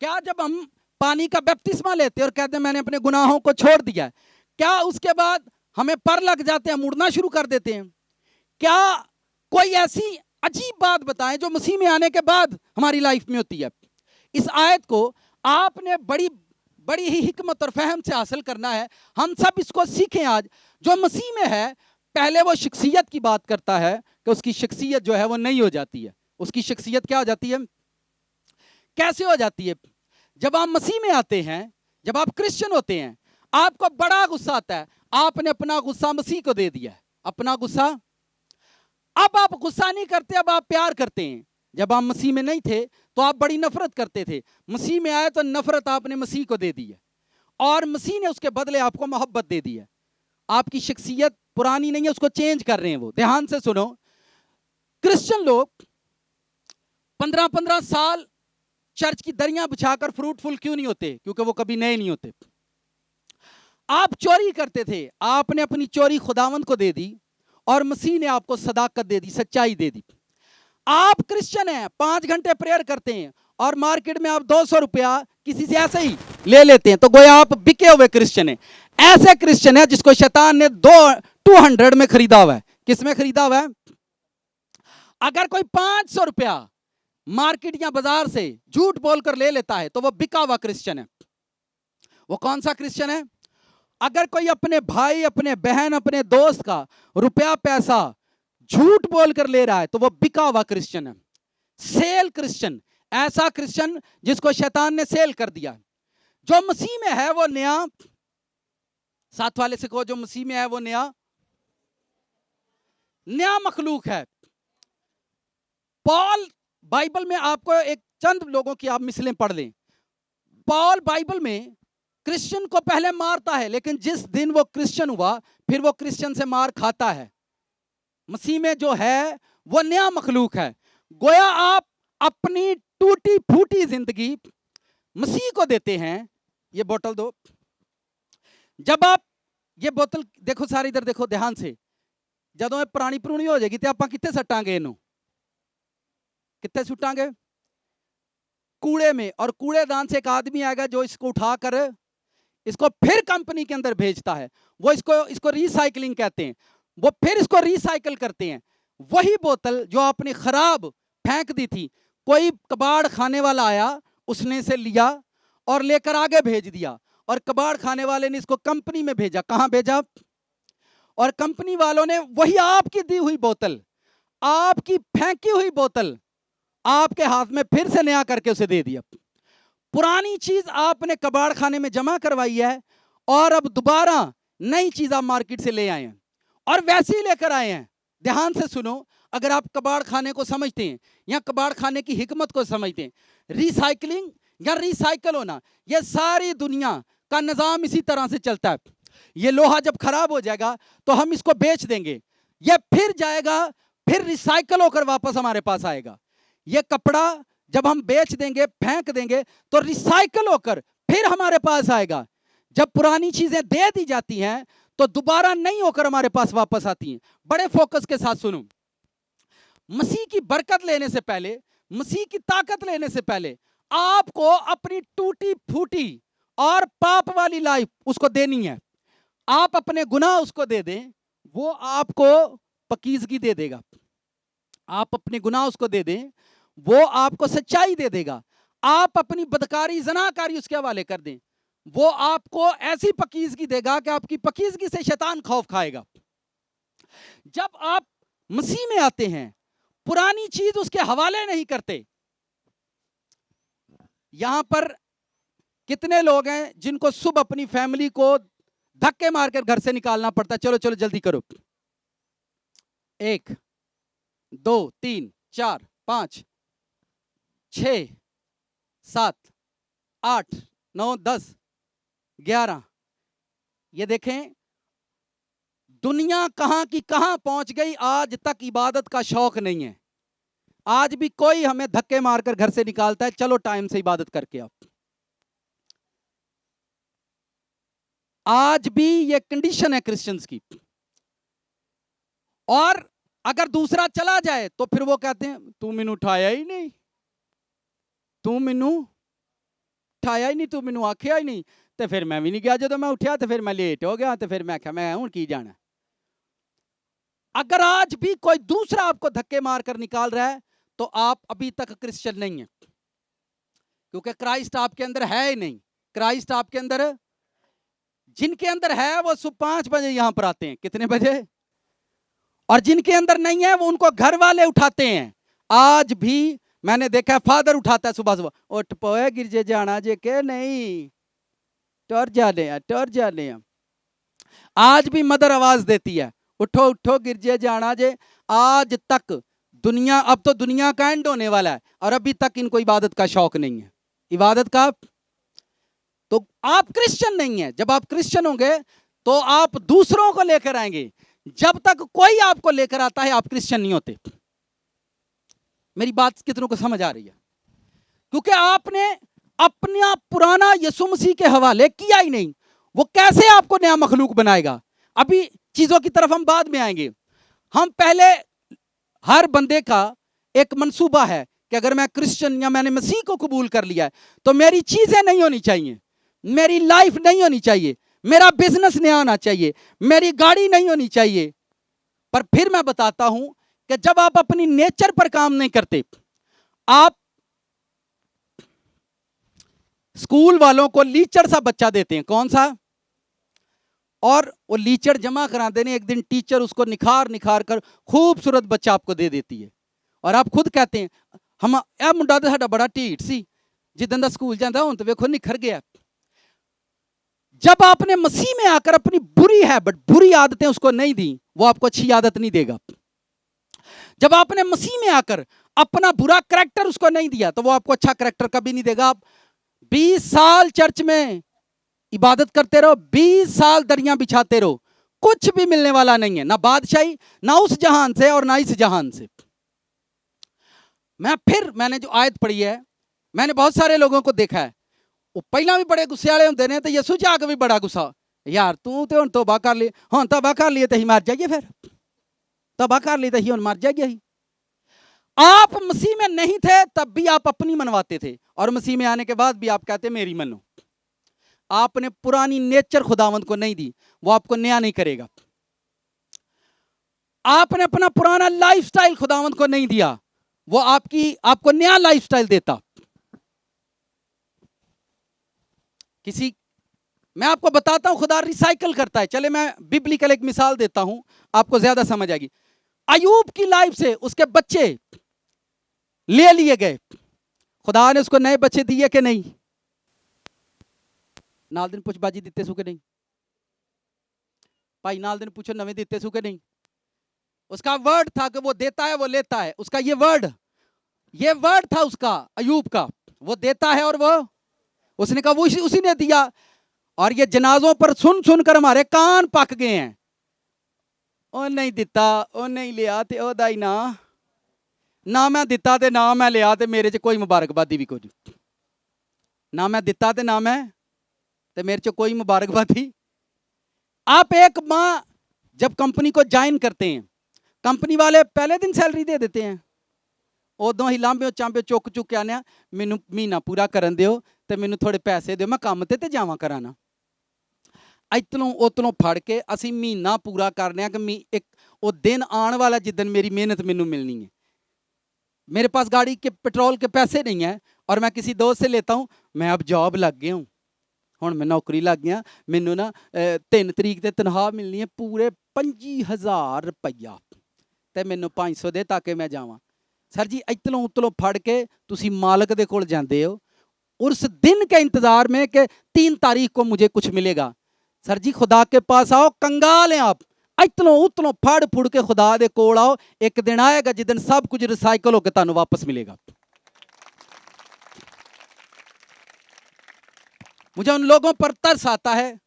क्या जब हम पानी का बपतिस्मा लेते हैं और कहते हैं मैंने अपने गुनाहों को छोड़ दिया, क्या उसके बाद हमें पर लग जाते हैं, मुड़ना शुरू कर देते हैं? क्या कोई ऐसी अजीब बात बताएं जो मसीह में आने के बाद हमारी लाइफ में होती है? इस आयत को आपने बड़ी बड़ी ही हिकमत और फहम से हासिल करना है। हम सब इसको सीखें आज। जो मसीह में है, पहले वो शख्सियत की बात करता है कि उसकी शख्सियत जो है वो नहीं हो जाती है। उसकी शख्सियत क्या हो जाती है? कैसे हो जाती है? जब आप मसीह में आते हैं, जब आप क्रिश्चियन होते हैं, आपको बड़ा गुस्सा आता है, आपने अपना गुस्सा मसीह को दे दिया है। अपना गुस्सा, अब आप गुस्सा नहीं करते, अब आप प्यार करते हैं। जब आप मसीह में नहीं थे तो आप बड़ी नफरत करते थे, मसीह में आए तो नफरत आपने मसीह को दे दी है और मसीह ने उसके बदले आपको मोहब्बत दे दी है। आपकी शख्सियत पुरानी नहीं है, उसको चेंज कर रहे हैं वो। ध्यान से सुनो, क्रिश्चियन लोग 15-15 साल चर्च की दरियां बिछाकर फ्रूटफुल क्यों नहीं होते? क्योंकि वो कभी नए नहीं होते। आप चोरी करते थे, आपने अपनी चोरी खुदावंद को दे दी और मसीह ने आपको सदाकत दे दी, सच्चाई दे दी। आप क्रिश्चियन हैं, 5 घंटे प्रेयर करते हैं और मार्केट में आप 200 रुपया किसी से ऐसे ही ले लेते हैं, तो गोया आप बिके हुए क्रिश्चियन हैं। ऐसे क्रिश्चियन है जिसको शैतान ने 200 में खरीदा हुआ है। किस में खरीदा हुआ है? अगर कोई 500 रुपया मार्केट या बाजार से झूठ बोलकर ले लेता है तो वो बिका हुआ क्रिश्चियन है। वो कौन सा क्रिश्चियन है? अगर कोई अपने भाई, अपने बहन, अपने दोस्त का रुपया पैसा झूठ बोलकर ले रहा है तो वो बिका हुआ क्रिश्चियन है। सेल क्रिश्चियन, ऐसा क्रिश्चियन जिसको शैतान ने सेल कर दिया। जो मसीह में है वो नया, साथ वाले से कहो जो मसीह में है वो नया मखलूक है। पॉल बाइबल में, आपको एक चंद लोगों की आप मिसलें पढ़ लें। पॉल बाइबल में क्रिश्चियन को पहले मारता है, लेकिन जिस दिन वो क्रिश्चियन हुआ फिर वो क्रिश्चियन से मार खाता है। मसीह में जो है वो नया मखलूक है। गोया आप अपनी टूटी फूटी जिंदगी मसीह को देते हैं। ये बोतल दो। जब आप ये बोतल देखो, सारी इधर देखो ध्यान से, जदों पुरानी पुरानी हो जाएगी तो आप कितने सट्टांगे इनू, कितने सुटांगे? कूड़े में। और कूड़ेदान से एक आदमी आएगा जो इसको उठाकर इसको फिर कंपनी के अंदर भेजता है। वो इसको रिसाइकलिंग कहते हैं। वो फिर इसको रिसाइकल करते हैं। वही बोतल जो आपने खराब फेंक दी थी, कोई कबाड़ खाने वाला आया, उसने से लिया और लेकर आगे भेज दिया, और कबाड़ खाने वाले ने इसको कंपनी में भेजा। कहां भेजा? और कंपनी वालों ने वही आपकी दी हुई बोतल, आपकी फेंकी हुई बोतल आपके हाथ में फिर से नया करके उसे दे दिया। पुरानी चीज आपने कबाड़ खाने में जमा करवाई है और अब दोबारा नई चीज आप मार्केट से ले आए हैं और वैसे ही लेकर आए हैं। ध्यान से सुनो, अगर आप कबाड़ खाने को समझते हैं या कबाड़ खाने की हिकमत को समझते हैं, रिसाइकलिंग या रिसाइकल होना, यह सारी दुनिया का निजाम इसी तरह से चलता है। ये लोहा जब खराब हो जाएगा तो हम इसको बेच देंगे, यह फिर जाएगा, फिर रिसाइकल होकर वापस हमारे पास आएगा। ये कपड़ा जब हम बेच देंगे, फेंक देंगे, तो रिसाइकल होकर फिर हमारे पास आएगा। जब पुरानी चीजें दे दी जाती हैं तो दोबारा नहीं होकर हमारे पास वापस आती हैं। बड़े फोकस के साथ सुनो, मसीह की बरकत लेने से पहले, मसीह की ताकत लेने से पहले आपको अपनी टूटी फूटी और पाप वाली लाइफ उसको देनी है। आप अपने गुनाह उसको दे दें, वो आपको पकीजगी दे देगा। आप अपने गुनाह उसको दे दें, वो आपको सच्चाई दे देगा। आप अपनी बदकारी, जनाकारी उसके हवाले कर दें, वो आपको ऐसी पकीजगी देगा कि आपकी पकीजगी से शैतान खौफ खाएगा। जब आप मसीह में आते हैं, पुरानी चीज उसके हवाले नहीं करते। यहां पर कितने लोग हैं जिनको सुबह अपनी फैमिली को धक्के मारकर घर से निकालना पड़ता है? चलो चलो जल्दी करो। 1 2 3 4 5 6 7 8 9 10 11। ये देखें दुनिया कहां की कहां पहुंच गई। आज तक इबादत का शौक नहीं है। आज भी कोई हमें धक्के मारकर घर से निकालता है, चलो टाइम से इबादत करके आओ। आज भी ये कंडीशन है क्रिश्चियंस की। और अगर दूसरा चला जाए तो फिर वो कहते हैं तू मैनू उठाया ही नहीं, तू मैनू उठाया ही नहीं, तू मैनू आखिया ही नहीं। तो फिर मैं भी नहीं गया, जो मैं उठा तो फिर मैं लेट हो गया, तो फिर मैं आख्या मैं हूं की जाना। अगर आज भी कोई दूसरा आपको धक्के मारकर निकाल रहा है तो आप अभी तक क्रिश्चियन नहीं है, क्योंकि क्राइस्ट आपके अंदर है ही नहीं। क्राइस्ट आपके अंदर, जिनके अंदर है वो सुबह 5 बजे यहां पर आते हैं। कितने बजे? और जिनके अंदर नहीं है वो उनको घर वाले उठाते हैं। आज भी मैंने देखा है फादर उठाता है सुबह सुबह, उठ पोए गिरजे जाना जे के नहीं, टोर जाने हैं। आज भी मदर आवाज देती है उठो उठो गिरजे जाना जे। आज तक दुनिया, अब तो दुनिया का एंड होने वाला है और अभी तक इनको इबादत का शौक नहीं है। इबादत का, तो आप क्रिश्चियन नहीं है। जब आप क्रिश्चियन होंगे तो आप दूसरों को लेकर आएंगे। जब तक कोई आपको लेकर आता है आप क्रिश्चियन नहीं होते। मेरी बात कितनों को समझ आ रही है? क्योंकि आपने अपना पुराना यीशु मसीह के हवाले किया ही नहीं। वो कैसे आपको नया मखलूक बनाएगा? अभी चीजों की तरफ हम बाद में आएंगे। हम पहले, हर बंदे का एक मंसूबा है कि अगर मैं क्रिश्चियन या मैंने मसीह को कबूल कर लिया है तो मेरी चीजें नहीं होनी चाहिए, मेरी लाइफ नहीं होनी चाहिए, मेरा बिजनेस नहीं होना चाहिए, मेरी गाड़ी नहीं होनी चाहिए। पर फिर मैं बताता हूं कि जब आप अपनी नेचर पर काम नहीं करते, आप स्कूल वालों को लीचर सा बच्चा देते हैं। कौन सा? और वो लीचर जमा करा देने, एक दिन टीचर उसको निखार निखार कर खूबसूरत बच्चा आपको दे देती है और आप खुद कहते हैं हम मुंडा तो साडा बड़ा ढीठ सी, जिदन दा स्कूल जाता हूं तो वेखो निखर गया। जब आपने मसीह में आकर अपनी बुरी हैबिट, बुरी आदतें उसको नहीं दी, वो आपको अच्छी आदत नहीं देगा। जब आपने मसीह में आकर अपना बुरा करैक्टर उसको नहीं दिया, तो वो आपको अच्छा करैक्टर कभी नहीं देगा। आप 20 साल चर्च में इबादत करते रहो, 20 साल दरियां बिछाते रहो, कुछ भी मिलने वाला नहीं है, ना बादशाही, ना उस जहान से और ना इस जहान से। मैंने जो आयत पढ़ी है, मैंने बहुत सारे लोगों को देखा है, वो पहला भी बड़े गुस्से वाले होंगे ने, तो यसू च आके भी बड़ा गुस्सा, यार तू तो हुण तौबा कर ली, हुण तौबा कर लिए तो ही मर जाइए, फिर तौबा कर ली तो ही हुण मर जाइए ही। आप मसीह में नहीं थे तब भी आप अपनी मनवाते थे, और मसीह में आने के बाद भी आप कहते मेरी मनो। आपने पुरानी नेचर खुदावंद को नहीं दी, वो आपको नया नहीं करेगा। आपने अपना पुराना लाइफस्टाइल खुदावंद को नहीं दिया, वो आपको नया लाइफस्टाइल देता। मैं आपको बताता हूं, खुदा रिसाइकल करता है। चले मैं बिब्लिकल एक मिसाल देता हूं, आपको ज्यादा समझ आएगी। अयूब की लाइफ से उसके बच्चे ले लिए गए, खुदा ने उसको नए बच्चे दिए कि नहीं? नाल दिन पुछ बाजी दिते सू के नहीं? भाई नाल दिन पूछो नवे दिते सू के नहीं? उसका वर्ड था कि वो देता है, वो लेता है। उसका ये वर्ड था उसका, अयूब का, वो देता है और वो, उसने कहा वो उसी ने दिया। और ये जनाजों पर सुन सुनकर हमारे कान पक गए हैं। ओ नहीं दिता, ओ नहीं लिया, ते ओ दाई ना मैं दिता ते ना मैं लिया, ते मेरे च कोई मुबारकबादी भी कोई नहीं। ना मैं दिता ते ना मैं, ते मेरे च कोई मुबारकबादी। आप एक माँ जब कंपनी को ज्वाइन करते हैं, कंपनी वाले पहले दिन सैलरी दे देते हैं, उदों ही लांबे चांबे चुक के आने, मैनू महीना पूरा करन दिओ ते मैनू थोड़े पैसे दिओ, मैं काम ते जावां कराना। इतलों उतलों फड़ के असी महीना पूरा करने कि एक वो दिन आने वाला जिदन मेरी मेहनत मैनू मिलनी है। मेरे पास गाड़ी के पेट्रोल के पैसे नहीं है, और मैं किसी दोस्त से लेता हूँ, मैं अब जॉब लग गया हूँ, हुण मैं नौकरी लग गया, मैनू ना 3 तरीक ते तनख्वाह मिलनी है पूरे 25,000 रुपया, ते मैनू 500 दे ताकि मैं जावां। सर जी इतलों उतलों फड़ के तुसी मालक दे कोल जांदे हो, उस दिन के इंतजार में कि 3 तारीख को मुझे कुछ मिलेगा। सर जी खुदा के पास आओ, कंगाल हैं आप, इतलों उतलों फड़ फुड़ के खुदा दे कोल आओ। एक दिन आएगा जिदन सब कुछ रिसाइकल होकर तुहानू वापस मिलेगा। मुझे उन लोगों पर तरस आता है,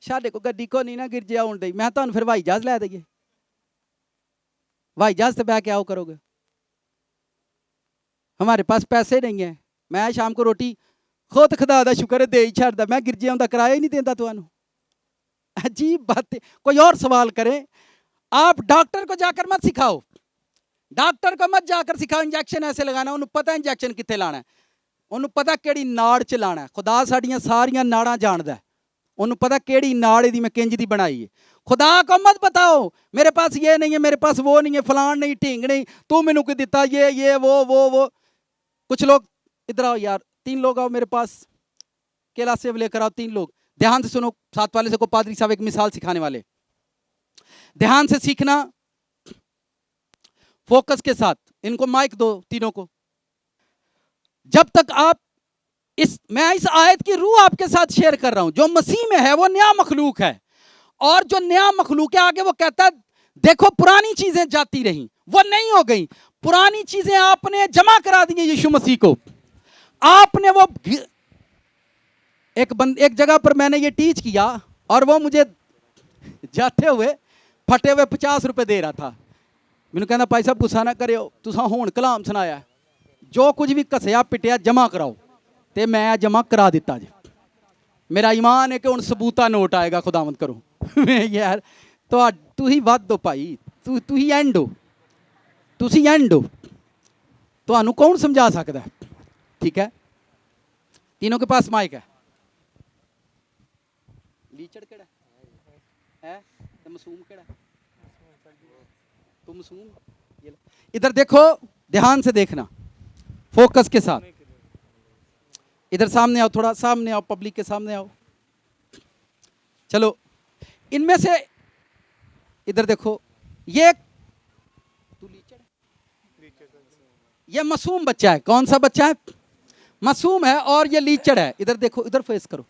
शादे को गड्डी को नहीं ना गिर जाए दे, मैं तुहानू फिर हवाई जहाज लै दईए, हवाई जहाज से बह के आओ करोगे? हमारे पास पैसे नहीं है, मैं शाम को रोटी खुद खुदा दा शुक्र है दे ही छड़दा, मैं गिरजे आउंदा किराया ही नहीं देता तुहानू। अजीब बात है। कोई और सवाल करें। आप डॉक्टर को जाकर मत सिखाओ, डॉक्टर को मत जाकर सिखाओ इंजैक्शन ऐसे लगाना, उन्हें पता इंजैक्शन कितने लाना है, उन्हें पता केड़ी नाड़ च लाना है। खुदा साड़ियां सारियां नाड़ां जानदा है, उन्हें पता केड़ी नाड़ दी मैं किंज दी बनाई है। खुदा को मत बताओ मेरे पास ये नहीं है, मेरे पास वो नहीं है, फलान नहीं, ढींग नहीं, तू मैनू कोई दिता ये वो। कुछ लोग इधर आओ यार, 3 लोग आओ मेरे पास, केला सेब लेकर आओ, 3 लोग। ध्यान से सुनो, साथ वाले से को पादरी साहब एक मिसाल सिखाने वाले, ध्यान से सीखना, फोकस के साथ। इनको माइक दो तीनों को। जब तक आप मैं इस आयत की रूह आपके साथ शेयर कर रहा हूं, जो मसीह में है वो नया मखलूक है, और जो नया मखलूक है आगे वो कहता है देखो पुरानी चीजें जाती रही, वो नहीं हो गई, पुरानी चीजें आपने जमा करा दी यीशु मसीह को। आपने वो एक जगह पर मैंने ये टीच किया, और वो मुझे जाते हुए फटे हुए 50 रुपए दे रहा था। मैंने कहना भाई साहब गुस्सा ना करो, तुसा हुण कलाम सुनाया, जो कुछ भी घसया पिटिया जमा कराओ, ते मैं जमा करा दिता जी। मेरा ईमान है कि हुण सबूता नोट आएगा, खुदावंद करो। यार तो तू ही वध दो भाई, तू ही एंड हो, तुसी एंड हो, तुहानू कौन समझा सकता है? ठीक है, तीनों के पास माइक है। लीचड़ केड़ा है ते मसूम केड़ा? तू मसूम। इधर देखो, ध्यान से देखना, फोकस के साथ। इधर सामने आओ, थोड़ा सामने आओ, पब्लिक के सामने आओ। चलो, इनमें से इधर देखो, ये तू लीचड़, ये मासूम बच्चा है। कौन सा बच्चा है? मासूम है, और ये लीचड़ है। इधर देखो, इधर फेस करो।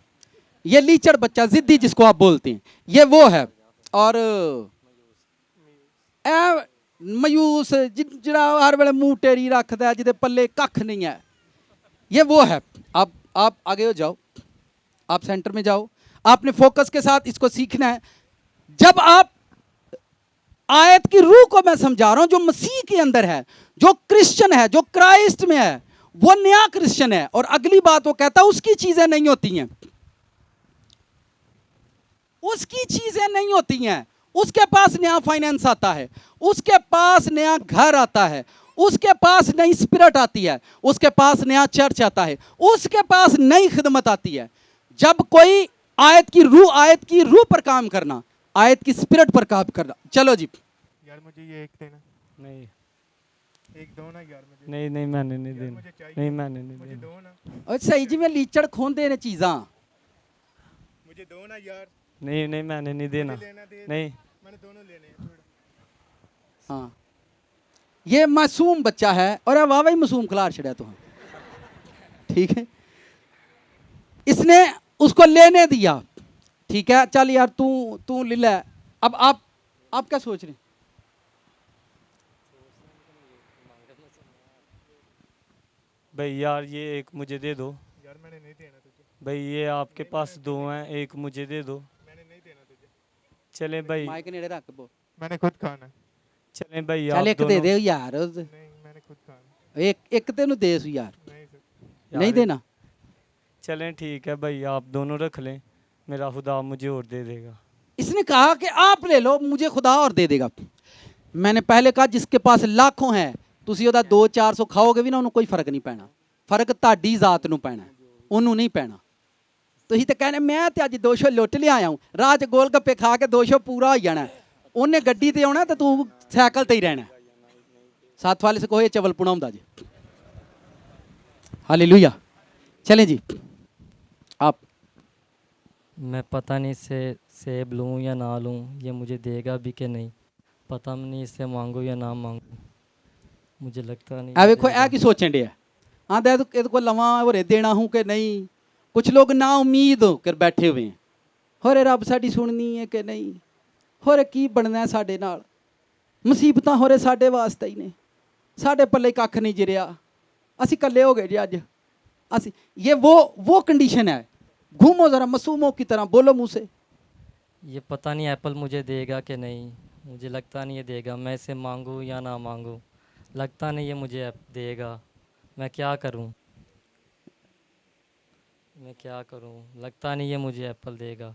ये लीचड़ बच्चा, जिद्दी जिसको आप बोलते हैं, ये वो है। और ए मायूस जिहड़ा हर वेले मुंह टेरी रखता है, जिहदे पल्ले कख नहीं है, ये वो है। आप आगे हो जाओ, आप सेंटर में जाओ। आपने फोकस के साथ इसको सीखना है। जब आप आयत की रूह को मैं समझा रहा हूं, जो मसीह के अंदर है, जो क्रिश्चियन है, जो क्राइस्ट में है, वो नया क्रिश्चियन है। और अगली बात वो कहता है उसकी चीजें नहीं होती हैं, उसकी चीजें नहीं होती हैं। उसके पास नया फाइनेंस आता है, उसके पास नया घर आता है, उसके पास नई स्पिरिट आती है, उसके पास नया चर्च आता है, उसके पास नई खिदमत आती है। जब कोई आयत की रूह पर काम करना, आयत की स्पिरिट पर काम करना। चलो जी यार मुझे ये एक देना, नहीं एक दो ना यार मुझे, नहीं नहीं मैंने नहीं यार देना, मुझे चाहिए, नहीं मैंने नहीं मुझे देना, दो ना, और सही जी में लीचड़ खोंदे ने चीज़ां। मुझे दो ना यार, नहीं नहीं मैंने नहीं देना, मुझे लेना दे, नहीं मैंने दोनों लेने हैं थोड़ा। हाँ, ये मासूम बच्चा है और वाह ही मासूम खिलाड़ छड़ा तो, ठीक है। इसने उसको लेने दिया, ठीक है, चल यार तू ले ले। अब आप क्या सोच रहे हैं? भाई यार ये एक मुझे दे दो यार मैंने नहीं देना तुझे, भाई, ये आपके पास दो हैं, एक मुझे दे दो। मैंने नहीं देना तुझे, चलें भाई, माइक नेड़े रख बो। मैंने खुद खाना है। चलें भाई चल आप एक दे दोनों, दे यार, नहीं मैंने खुद खाना है। एक तेन दे सू यार, नहीं सर, यार नहीं देना। चलें ठीक है भाई, आप दोनों रख लें, मेरा खुदा मुझे और दे देगा। इसने कहा कि आप ले लो, मुझे खुदा और दे देगा। मैंने पहले कहा जिसके पास लाखों है, तुसी ਉਹਦਾ 200-400 ਖਾਓਗੇ ਵੀ ਨਾ, ਉਹਨੂੰ ਕੋਈ ਫਰਕ ਨਹੀਂ ਪੈਣਾ। ਫਰਕ ਤੁਹਾਡੀ ਜ਼ਾਤ ਨੂੰ ਪੈਣਾ, ਉਹਨੂੰ ਨਹੀਂ ਪੈਣਾ। ਤੁਸੀਂ ਤਾਂ ਕਹਿੰਦੇ ਮੈਂ ਤੇ ਅੱਜ 200 ਲੁੱਟ ਲਿਆ ਆਇਆ ਹੂੰ, ਰਾਹ 'ਚ ਗੋਲ ਗੱਪੇ ਖਾ ਕੇ 200 ਪੂਰਾ ਹੋ ਜਾਣਾ। ਉਹਨੇ ਗੱਡੀ ਤੇ ਆਉਣਾ ਤੇ ਤੂੰ ਸਾਈਕਲ ਤੇ ਹੀ ਰਹਿਣਾ। साथ वाले से कहो ये चवल पुणाउंदा जी। हालेलुया। चलें जी आप। मैं पता नहीं इससे सेब लूँ या ना लूँ, ये मुझे देगा भी कि नहीं, पता नहीं इससे मांगूँ या ना मांगूँ, मुझे लगता नहीं। आ वेखो ए की सोचन डे हाँ दे ये को लवा होरे देना हूँ कि नहीं। कुछ लोग ना उम्मीद होकर बैठे हुए हैं, होरे रब साडी सुननी है कि नहीं, होरे की बनना है साडे नाल, मुसीबतां होरे साडे वास्ते ही ने, साडे पल्ले कख नहीं जिरिया, असी कल्ले हो गए जी अज। असी ये वो कंडीशन है। घूमो जरा मासूमों की तरह, बोलो मुँह से। ये पता नहीं एप्पल मुझे देगा कि नहीं, मुझे लगता नहीं ये देगा। मैं इसे मांगूँ या ना मांगूँ, लगता नहीं ये मुझे देगा। मैं क्या करूँ, मैं क्या करूँ, लगता नहीं ये मुझे एप्पल देगा।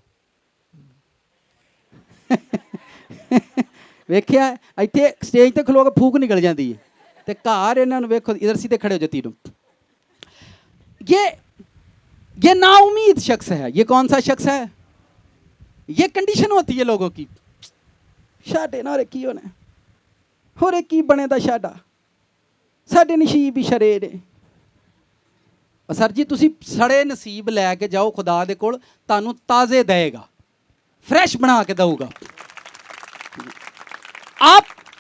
वेख्या इतने स्टेज ते खलो के फूक निकल जाती है, ते घर इन्हां नूं वेखो इधर सीधे खड़े हो जाती तीनों। ये नाउमीद शख्स है। ये कौन सा शख्स है? ये कंडीशन होती है लोगों की। शाडे ना रे की होना होरे की बने दा शाडा, साडे नसीब ही शरे ने। सर जी तुसी सड़े नसीब लैके जाओ खुदा दे कोल, तानू ताज़े देगा, फ्रैश बना के दूगा।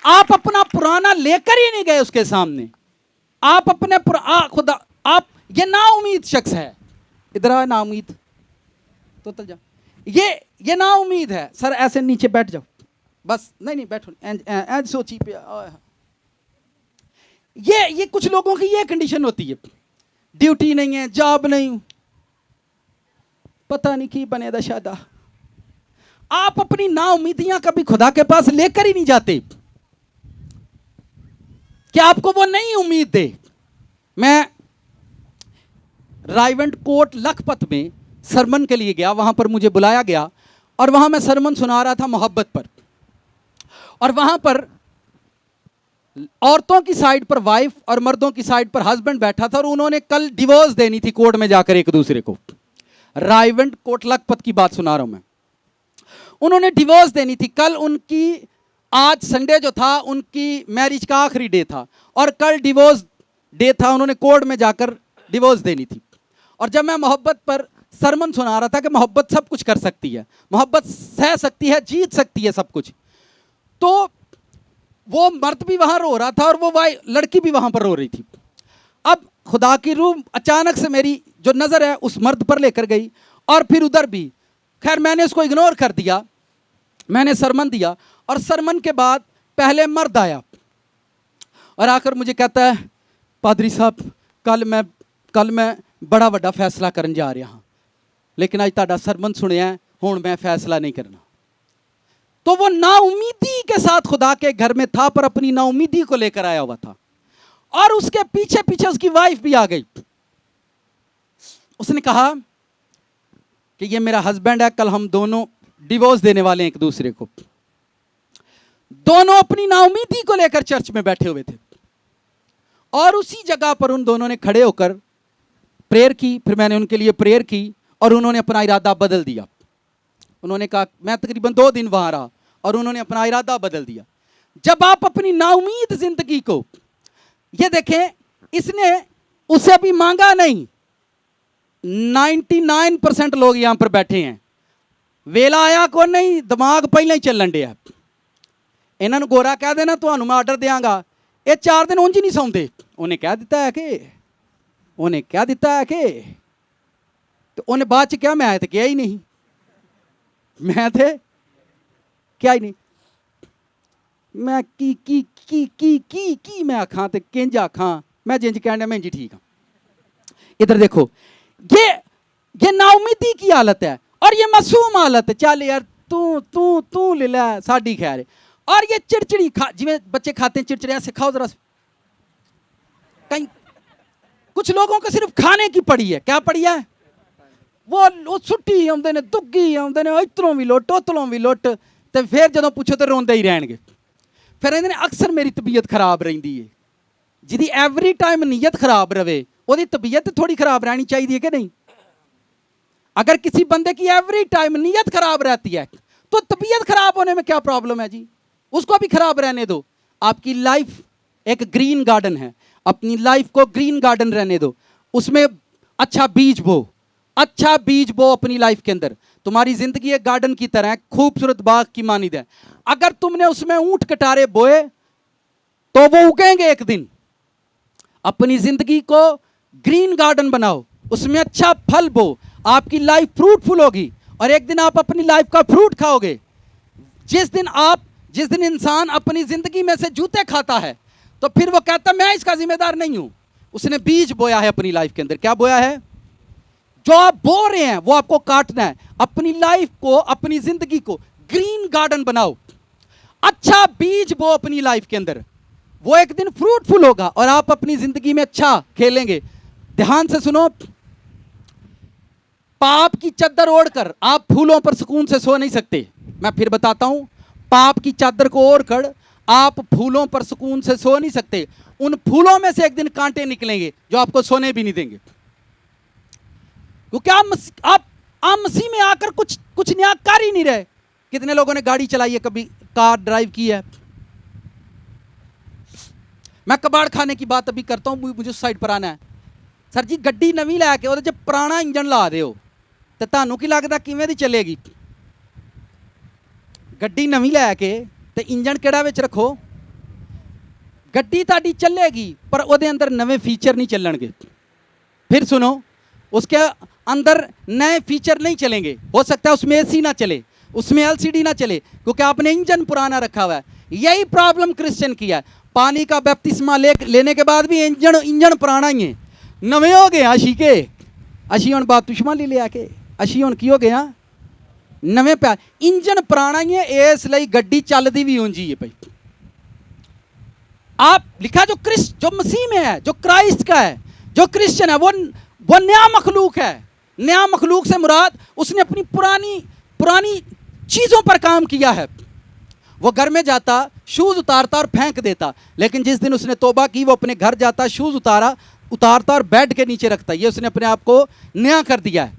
आप अपना पुराना लेकर ही नहीं गए उसके सामने। आप अपने खुदा आप ये नाउमीद शख्स है। इधर आ नाउमीद तो तल जा। ये नाउमीद है। सर ऐसे नीचे बैठ जाओ बस। नहीं बैठो, ऐज सोची पे। ये कुछ लोगों की ये कंडीशन होती है। ड्यूटी नहीं है, जॉब नहीं, पता नहीं की बने दा शादा। आप अपनी नाउमीदियां कभी खुदा के पास लेकर ही नहीं जाते कि आपको वो नहीं उम्मीद दे। मैं रायवंड कोट लखपत में सरमन के लिए गया, वहां पर मुझे बुलाया गया और वहां मैं सरमन सुना रहा था मोहब्बत पर। और वहां पर औरतों की साइड पर वाइफ और मर्दों की साइड पर हस्बैंड बैठा था और उन्होंने कल डिवोर्स देनी थी कोर्ट में जाकर एक दूसरे को। रायवंड कोट लखपत की बात सुना रहा हूं मैं। उन्होंने डिवोर्स देनी थी कल। उनकी आज संडे जो था उनकी मैरिज का आखिरी डे था और कल डिवोर्स डे था। उन्होंने कोर्ट में जाकर डिवोर्स देनी थी। और जब मैं मोहब्बत पर सरमन सुना रहा था कि मोहब्बत सब कुछ कर सकती है, मोहब्बत सह सकती है, जीत सकती है सब कुछ, तो वो मर्द भी वहां रो रहा था और वो लड़की भी वहां पर रो रही थी। अब खुदा की रूह अचानक से मेरी जो नज़र है उस मर्द पर लेकर गई और फिर उधर भी। खैर मैंने उसको इग्नोर कर दिया, मैंने सरमन दिया, और सरमन के बाद पहले मर्द आया और आकर मुझे कहता है, पादरी साहब कल मैं बड़ा वड्डा फैसला करन जा रहा हाँ, लेकिन अज तुहाडा सरमन सुनिया हुण मैं फैसला नहीं करना। तो वो नाउमीदी के साथ खुदा के घर में था, पर अपनी नाउमीदी को लेकर आया हुआ था। और उसके पीछे पीछे उसकी वाइफ भी आ गई। उसने कहा कि ये मेरा हस्बैंड है, कल हम दोनों डिवोर्स देने वाले हैं एक दूसरे को। दोनों अपनी नाउमीदी को लेकर चर्च में बैठे हुए थे और उसी जगह पर उन दोनों ने खड़े होकर प्रेयर की। फिर मैंने उनके लिए प्रेयर की और उन्होंने अपना इरादा बदल दिया। उन्होंने कहा, मैं तकरीबन 2 दिन वहां रहा और उन्होंने अपना इरादा बदल दिया। जब आप अपनी नाउमीद जिंदगी को, ये देखें, इसने उसे अभी मांगा नहीं। 99% लोग यहां पर बैठे हैं, वेला आया को नहीं, दिमाग पहले ही चलन दिया। इन्होंने गोरा कह देना ਤੁਹਾਨੂੰ मैं आर्डर देंगा, ये 4 दिन उंज नहीं सौंदे। उन्हें कह दिता है कि तो उन्हें बाद च क्या, मैं तो क्या ही नहीं, मैं थे क्या ही नहीं, मैं की मैं आखां ते किंज आखां, मैं जिंज कहना मैं इंज ठीक हाँ। इधर देखो, ये नाउमीदी की हालत है और ये मासूम हालत है। चल यार तू ले ला, साडी खैर है। और ये चिड़चिड़ी जिवें बच्चे खाते हैं चिड़चिड़िया, सिखाओ जरा। कहीं कुछ लोगों को सिर्फ खाने की पड़ी है। क्या पड़ी है? वो सुट्टी आउंदे ने, दुग्गी आउंदे ने, इधरों भी लुट उधरों भी लुट, तो फिर जदों पूछो तो रोंदे ही रहणगे। फिर कहंदे ने अक्सर मेरी तबीयत खराब रहिंदी है। जिहदी एवरी टाइम नीयत खराब रहे, ਉਹਦੀ तबीयत थोड़ी खराब रहनी चाहिए है कि नहीं? अगर किसी बंदे की एवरी टाइम नीयत खराब रहती है तो तबीयत खराब होने में क्या प्रॉब्लम है जी? उसको भी खराब रहने दो। आपकी लाइफ एक ग्रीन गार्डन है, अपनी लाइफ को ग्रीन गार्डन रहने दो, उसमें अच्छा बीज बो अपनी लाइफ के अंदर। तुम्हारी जिंदगी एक गार्डन की तरह है, खूबसूरत बाग की मानिद है। अगर तुमने उसमें ऊंट कटारे बोए तो वो उगेंगे एक दिन। अपनी जिंदगी को ग्रीन गार्डन बनाओ, उसमें अच्छा फल बो, आपकी लाइफ फ्रूटफुल होगी और एक दिन आप अपनी लाइफ का फ्रूट खाओगे। जिस दिन इंसान अपनी जिंदगी में से जूते खाता है तो फिर वो कहता मैं इसका जिम्मेदार नहीं हूं। उसने बीज बोया है अपनी लाइफ के अंदर। क्या बोया है? जो आप बो रहे हैं वो आपको काटना है। अपनी लाइफ को, अपनी जिंदगी को ग्रीन गार्डन बनाओ, अच्छा बीज बो अपनी लाइफ के अंदर, वो एक दिन फ्रूटफुल होगा और आप अपनी जिंदगी में अच्छा खेलेंगे। ध्यान से सुनो, पाप की चादर ओढ़कर आप फूलों पर सुकून से सो नहीं सकते। मैं फिर बताता हूं, पाप की चादर को ओढ़कर आप फूलों पर सुकून से सो नहीं सकते। उन फूलों में से एक दिन कांटे निकलेंगे जो आपको सोने भी नहीं देंगे। क्योंकि आप मसीह में आकर कुछ नया कर ही नहीं रहे। कितने लोगों ने गाड़ी चलाई है, कभी कार ड्राइव की है? मैं कबाड़ खाने की बात अभी करता हूं, मुझे साइड पर आना है। सर जी गड्डी नवी लैके ਉਹਦੇ 'ਚ पुराना इंजन ला ਦਿਓ ਤੇ ਤੁਹਾਨੂੰ ਕੀ ਲੱਗਦਾ ਕਿਵੇਂ ਦੀ ਚੱਲੇਗੀ? ਗੱਡੀ ਨਵੀਂ ਲੈ ਕੇ ਤੇ ਇੰਜਨ ਕਿਹੜਾ ਵਿੱਚ ਰੱਖੋ, ਗੱਡੀ ਤੁਹਾਡੀ ਚੱਲੇਗੀ पर ਉਹਦੇ अंदर नवे फीचर नहीं ਚੱਲਣਗੇ। फिर सुनो, उसके अंदर नए फीचर नहीं चलेंगे। हो सकता है उसमें एसी ना चले, उसमें एलसीडी ना चले, क्योंकि आपने इंजन पुराना रखा हुआ है। यही प्रॉब्लम क्रिश्चियन की है। पानी का बपतिस्मा लेने के बाद भी इंजन पुराना ही है। नवे हो गए अशी के, अशी हुण बपतिस्मा ले लिया के अशी हुण की हो गया नवे प्यार। इंजन पुराना ही है, इसलिए गड्डी चलती भी ऊंजी है भाई। आप लिखा जो मसीह में है, जो क्राइस्ट का है, जो क्रिश्चियन है, वो नया मखलूक है। नया मखलूक से मुराद उसने अपनी पुरानी चीजों पर काम किया है। वो घर में जाता, शूज उतारता और फेंक देता, लेकिन जिस दिन उसने तौबा की, वो अपने घर जाता, शूज उतारता और बेड के नीचे रखता। ये उसने अपने आप को नया कर दिया है।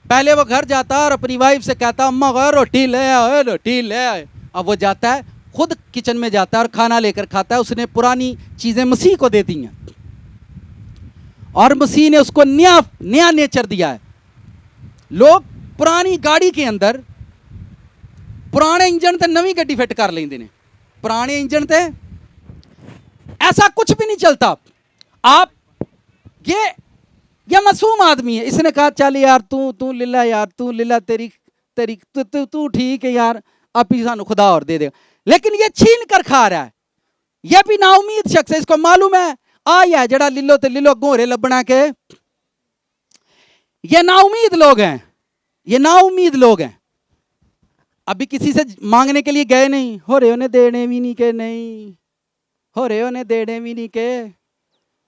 पहले वो घर जाता और अपनी वाइफ से कहता अम्मा गो रोटी ले आओ, रोटी ले आओ। अब वो जाता है, खुद किचन में जाता है और खाना लेकर खाता है। उसने पुरानी चीजें मसीह को दे दी हैं और मसीह ने उसको नया नेचर दिया है। लोग पुरानी गाड़ी के अंदर पुराने इंजन ते नवी गड्डी फिट कर लेंदे ने। पुराने इंजन ते ऐसा कुछ भी नहीं चलता। आप ये ये मासूम आदमी है, इसने कहा चल यार तू लीला यार, तू लीला तेरी तेरी तू ठीक है यार, अब ही सानू खुदा और दे देगा। लेकिन ये छीन कर खा रहा है, ये भी नाउमीद शख्स है। इसको मालूम है आया जड़ा लिलो ते लिलो गोरे लबना के, ये नाउमीद लोग हैं, ये नाउमीद लोग हैं। अभी किसी से मांगने के लिए गए नहीं, हो रहे उन्हें देने भी नहीं के, नहीं हो रहे उन्हें देने भी नहीं के,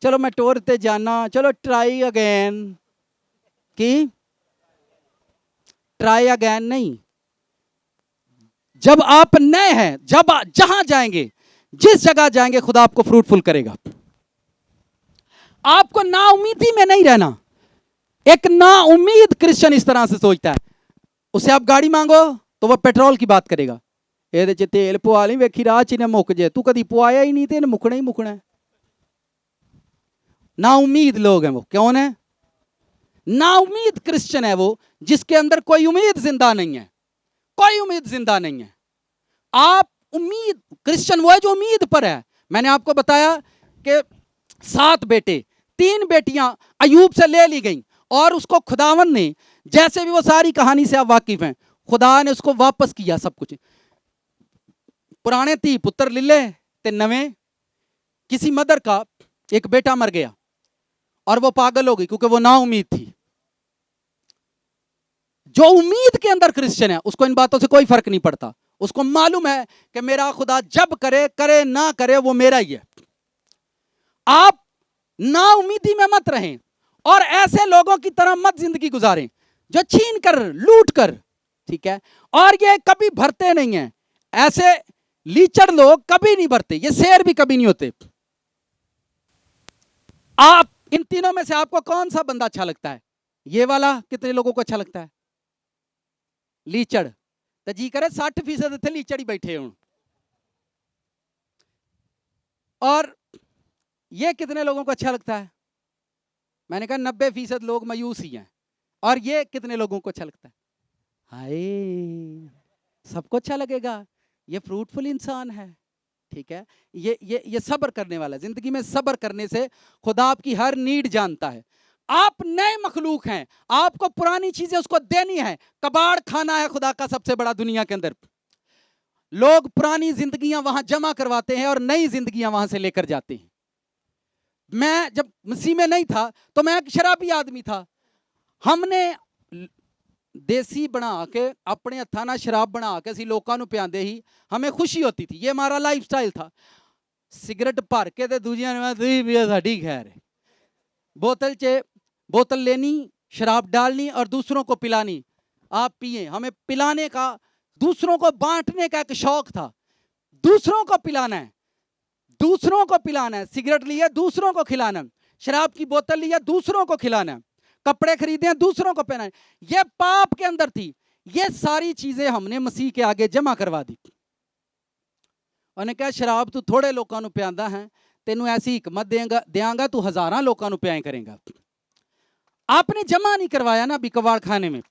चलो मैं टोर ते जाना, चलो ट्राई अगेन की, ट्राई अगेन नहीं। जब आप नए हैं, जब जहां जाएंगे, जिस जगह जाएंगे, खुदा आपको फ्रूटफुल करेगा। आपको नाउमीदी में नहीं रहना। एक नाउमीद क्रिश्चियन इस तरह से सोचता है, उसे आप गाड़ी मांगो तो वह पेट्रोल की बात करेगा, ਇਹਦੇ ਚ तेल पवा ली, वेखी राह च इन्हें मुक जे, तू कभी पवाया ही नहीं तो इन्हें मुकना ही मुकना है। नाउमीद लोग हैं वो। कौन है? नाउमीद क्रिश्चियन है वो, जिसके अंदर कोई उम्मीद जिंदा नहीं है, कोई उम्मीद जिंदा नहीं है। आप उम्मीद, क्रिश्चियन वो है जो उम्मीद पर है। मैंने आपको बताया कि 7 बेटे, 3 बेटियां अयूब से ले ली गई, और उसको खुदावन ने, जैसे भी वो सारी कहानी से आप वाकिफ हैं, खुदा ने उसको वापस किया सब कुछ। पुराने 3 पुत्र लिले ते नवे, किसी मदर का एक बेटा मर गया और वो पागल हो गई क्योंकि वो ना उम्मीद थी। जो उम्मीद के अंदर क्रिश्चियन है उसको इन बातों से कोई फर्क नहीं पड़ता। उसको मालूम है कि मेरा खुदा जब करे करे ना करे वो मेरा ही है। आप ना उम्मीदी में मत रहें और ऐसे लोगों की तरह मत जिंदगी गुजारें जो छीन कर, लूट कर, ठीक है, और ये कभी भरते नहीं है। ऐसे लीचड़ लोग कभी नहीं भरते, ये शेर भी कभी नहीं होते। आप इन तीनों में से आपको कौन सा बंदा अच्छा लगता है? ये वाला कितने लोगों को अच्छा लगता है? लीचड़ तो जी करे 60% थे लीचड़ ही बैठे हूं। और ये कितने लोगों को अच्छा लगता है? मैंने कहा 90% लोग मायूस ही हैं। और ये कितने लोगों को अच्छा लगता है? हाय, सबको अच्छा लगेगा, ये फ्रूटफुल इंसान है, ठीक है, ये सब्र करने वाला है। जिंदगी में सब्र करने से खुदा आपकी हर नीड जानता है। आप नए मखलूक हैं, आपको पुरानी चीजें उसको देनी है। कबाड़ खाना है खुदा का सबसे बड़ा दुनिया के अंदर। लोग पुरानी जिंदगियां वहां जमा करवाते हैं और नई जिंदगियां वहां से लेकर जाते हैं। मैं जब मसीह में नहीं था तो मैं एक शराबी आदमी था। हमने देसी बना के अपने हत्था ना शराब बना के असी लोगों को पियाते ही, हमें खुशी होती थी। ये हमारा लाइफ स्टाइल था। सिगरेट भर के तो दूजिया ने साड़ी खैर है, बोतल च बोतल लेनी, शराब डालनी और दूसरों को पिलानी। आप पिए, हमें पिलाने का, दूसरों को बांटने का एक शौक था। दूसरों को पिलाना है, दूसरों को पिलाना है। सिगरेट लिया दूसरों को खिलाना, शराब की बोतल लिया दूसरों को खिलाना, कपड़े खरीदे हैं दूसरों को पहनाए। ये पाप के अंदर थी। ये सारी चीजें हमने मसीह के आगे जमा करवा दी। उन्हें कहा शराब तू थोड़े लोगों को पियांदा है, तेनू ऐसी हिकमत देंगा तू हजारां लोगों को पियाए करेगा। आपने जमा नहीं करवाया ना अभी कबाड़ खाने में।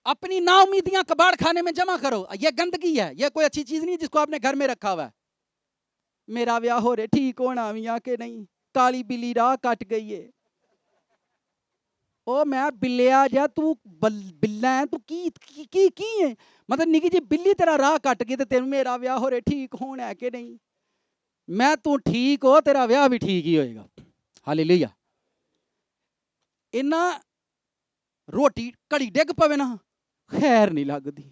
अपनी नाउमीदियां कबाड़ खाने में जमा करो। ये गंदगी है, ये कोई अच्छी चीज नहीं जिसको आपने घर में रखा हुआ है। मेरा ब्याह हो रहे, ठीक होना भी के नहीं, काली बिल्ली राह कट गई है। ओ मैं बिल्लिया जा, तू बिल्ला है, तू की है, मतलब निकी जी बिल्ली तेरा राह कट गई तो तेन मेरा ब्याह हो रहे, ठीक होना है कि नहीं। मैं तू ठीक हो, तेरा ब्याह भी ठीक ही होएगा। हालेलुया। इन्ना रोटी घड़ी डिग पवे ना, खैर नहीं लगती,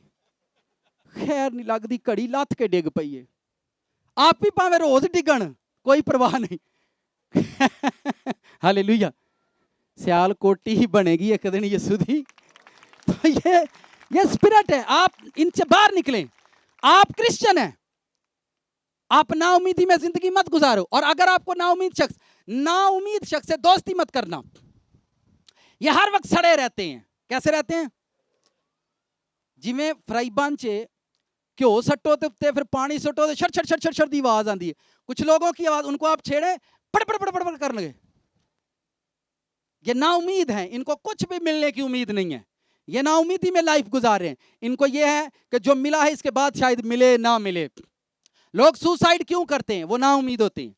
खैर नहीं लगती। घड़ी लथ के डिग पई है। आप ही भावे रोज डिगन, कोई परवाह नहीं। हालेलुया। सियाल कोटी ही बनेगी एक दिन यीशु दी। तो ये स्पिरिट है। आप इनसे बाहर निकलें। आप क्रिश्चियन हैं, आप नाउमीदी में जिंदगी मत गुजारो। और अगर आपको नाउमीद शख्स से दोस्ती मत करना। ये हर वक्त सड़े रहते हैं। कैसे रहते हैं? जिमें फ्राई पैन च घ्यो सट्टो तो फिर पानी सट्टो तो छड़ छड़ छड़ छड़ छड़ दी आवाज आती है। कुछ लोगों की आवाज, उनको आप छेड़े पड़ पड़ पड़ पड़ कर लगे। ये ना उम्मीद है, इनको कुछ भी मिलने की उम्मीद नहीं है। ये ना उम्मीदी में लाइफ गुजार रहे हैं। इनको ये है कि जो मिला है इसके बाद शायद मिले ना मिले। लोग सुसाइड क्यों करते हैं? वो ना उम्मीद होते हैं।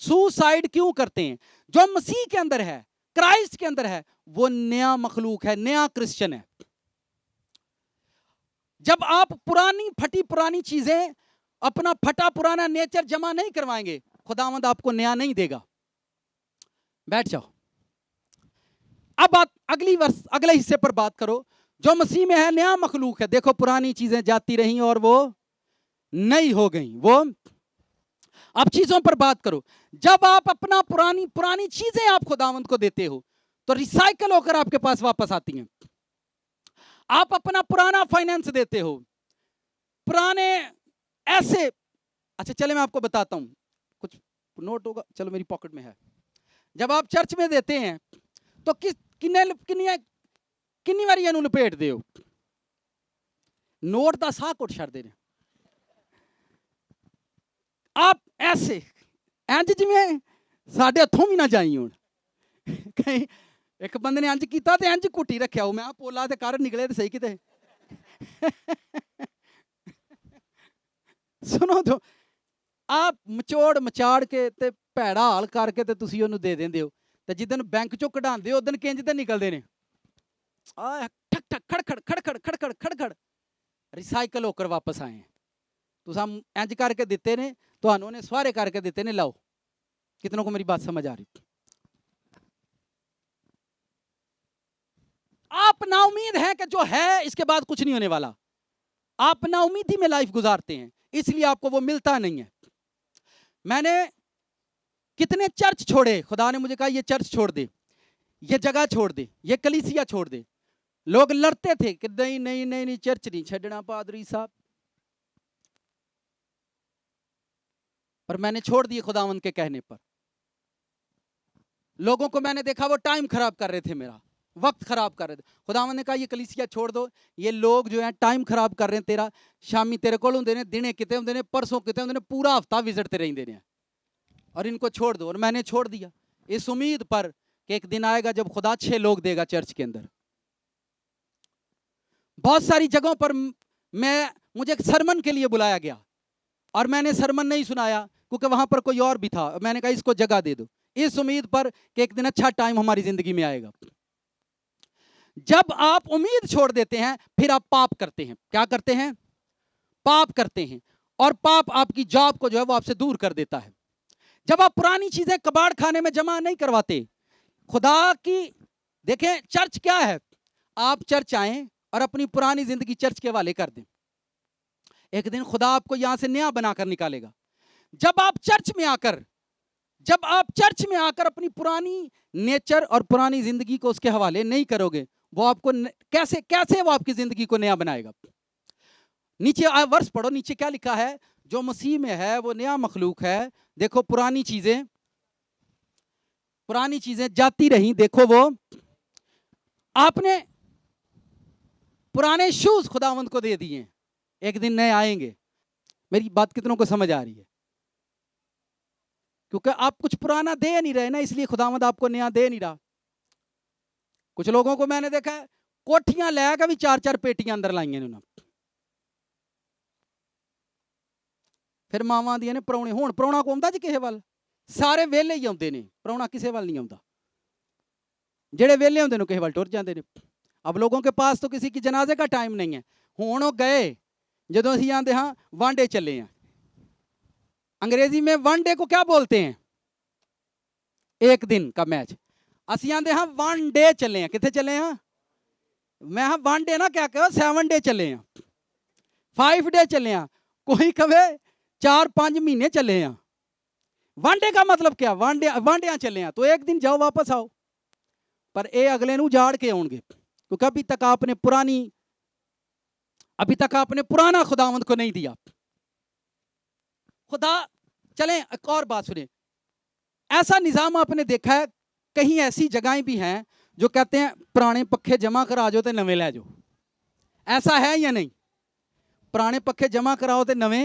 सुसाइड क्यों करते हैं? जो मसीह के अंदर है, क्राइस्ट के अंदर है, वो नया मखलूक है, नया क्रिश्चियन है। जब आप पुरानी फटी पुरानी चीजें, अपना फटा पुराना नेचर जमा नहीं करवाएंगे, खुदावंद आपको नया नहीं देगा। बैठ जाओ। अब बात अगली वर्ष अगले हिस्से पर बात करो। जो मसीह में है नया मखलूक है। देखो पुरानी चीजें जाती रही और वो नई हो गई। वो अब चीजों पर बात करो। जब आप अपना पुरानी चीजें आप खुदावंद को देते हो तो रिसाइकल होकर आपके पास वापस आती हैं। आप अपना पुराना फाइनेंस देते हो, पुराने ऐसे, अच्छा चले मैं आपको बताता हूं, कुछ नोट होगा, चलो मेरी पॉकेट में है। जब आप चर्च में देते हैं तो किन्नी बारी ਇਹਨੂੰ ਲਪੇਟ ਦਿਓ, नोट ਦਾ ਸਾਹ ਕੁੱਟ ਛੱਡਦੇ ਨੇ। आप ऐसे इंज जिवें साडे हथों भी ना जाई हुण। कहीं एक बंदे ने इंज कीता ते इंज कुटी रखिया, मैं पोला ते कर निकले ते सही किते। सुनो तो आप मचोड़ मचाड़ के ते भैड़ा हाल करके ते तुसी ओनू दे देंदे हो, ते जिदन बैंक चों कढांदे हो उदन किंज ते निकलदे ने, आ ठक ठक खड़खड़ खड़खड़ खड़खड़ खड़खड़, रिसाइकल होकर वापस आए हैं। तुसां इंज करके दिते ने, तुहानू ने सवारे करके दिते ने। लाओ, कितनों को मेरी बात समझ आ रही? आप नाउमीद हैं कि जो है इसके बाद कुछ नहीं होने वाला। आप नाउमीदी में लाइफ गुजारते हैं, इसलिए आपको वो मिलता नहीं है। मैंने कितने चर्च छोड़े, खुदा ने मुझे कहा ये चर्च छोड़ दे, ये जगह छोड़ दे, ये कलीसिया छोड़ दे। लोग लड़ते थे कि नहीं नहीं नहीं नहीं चर्च नहीं छड़ना पादरी साहब, पर मैंने छोड़ दिए खुदावंद के कहने पर। लोगों को मैंने देखा वो टाइम खराब कर रहे थे, मेरा वक्त खराब कर रहे थे। खुदावंद ने कहा ये कलीसिया छोड़ दो, ये लोग जो है टाइम खराब कर रहे हैं तेरा। शामी तेरे कोल हुंदे ने, दिने किते हुंदे ने, परसों किते हुंदे ने, पूरा हफ्ता विजिट ते रहिंदे ने, और इनको छोड़ दो। और मैंने छोड़ दिया इस उम्मीद पर कि एक दिन आएगा जब खुदा 6 लोग देगा चर्च के अंदर। बहुत सारी जगहों पर मुझे सरमन के लिए बुलाया गया और मैंने सरमन नहीं सुनाया क्योंकि वहां पर कोई और भी था। मैंने कहा इसको जगह दे दो, इस उम्मीद पर कि एक दिन अच्छा टाइम हमारी जिंदगी में आएगा। जब आप उम्मीद छोड़ देते हैं फिर आप पाप करते हैं। क्या करते हैं? पाप करते हैं, और पाप आपकी जॉब को जो है वो आपसे दूर कर देता है। जब आप पुरानी चीजें कबाड़ खाने में जमा नहीं करवाते, खुदा की देखें चर्च क्या है, आप चर्च आए और अपनी पुरानी जिंदगी चर्च के हवाले कर दें, एक दिन खुदा आपको यहां से नया बनाकर निकालेगा। जब आप चर्च में आकर अपनी पुरानी नेचर और पुरानी जिंदगी को उसके हवाले नहीं करोगे, वो आपको कैसे वो आपकी जिंदगी को नया बनाएगा। नीचे वर्ष पढ़ो, नीचे क्या लिखा है? जो मसीह में है वो नया मखलूक है। देखो पुरानी चीजें जाती रही। देखो वो आपने पुराने शूज खुदावंद को दे दिए, एक दिन नए आएंगे। मेरी बात कितनों को समझ आ रही है? क्योंकि आप कुछ पुराना दे नहीं रहे ना, इसलिए खुदावंद आपको नया दे नहीं रहा। कुछ लोगों को मैंने देखा है कोठियां लैके भी 4-4 पेटियां अंदर लाइया ने, फिर मावां दियां ने परौने। हुण परौना को आउंदा जी किसे वाल? सारे वेले ही आउंदे ने, परौना किसे वाल नहीं आउंदा। जेड़े वेले होंदे ने किसे वाल टुर जांदे ने। अब लोगों के पास तो किसी की जनाजे का टाइम नहीं है। हुण वो गए, जदों असीं आंदे हां वांडे चले हैं। अंग्रेजी में वनडे को क्या बोलते हैं? एक दिन का मैच। असीं आंदे हां 1 डे चले हैं। किथे चले हैं? मैं हाँ 1 डे ना क्या कहो, 7 डे चले हैं, 5 डे चले हैं, कोई कहे 4-5 महीने चले हैं। 1 डे का मतलब क्या? 1 डे चले हैं तो एक दिन जाओ वापस आओ, पर ये अगले नूं उजाड़ के आउणगे, क्योंकि अभी तक आपने पुराना खुदावंद को नहीं दिया। खुदा चलें एक और बात सुने। ऐसा निजाम आपने देखा है, कहीं ऐसी जगहें भी हैं जो कहते हैं पुराने पक्खे जमा करा जो तो नवे ले जाओ। ऐसा है या नहीं? पुराने पक्खे जमा कराओ तो नवे,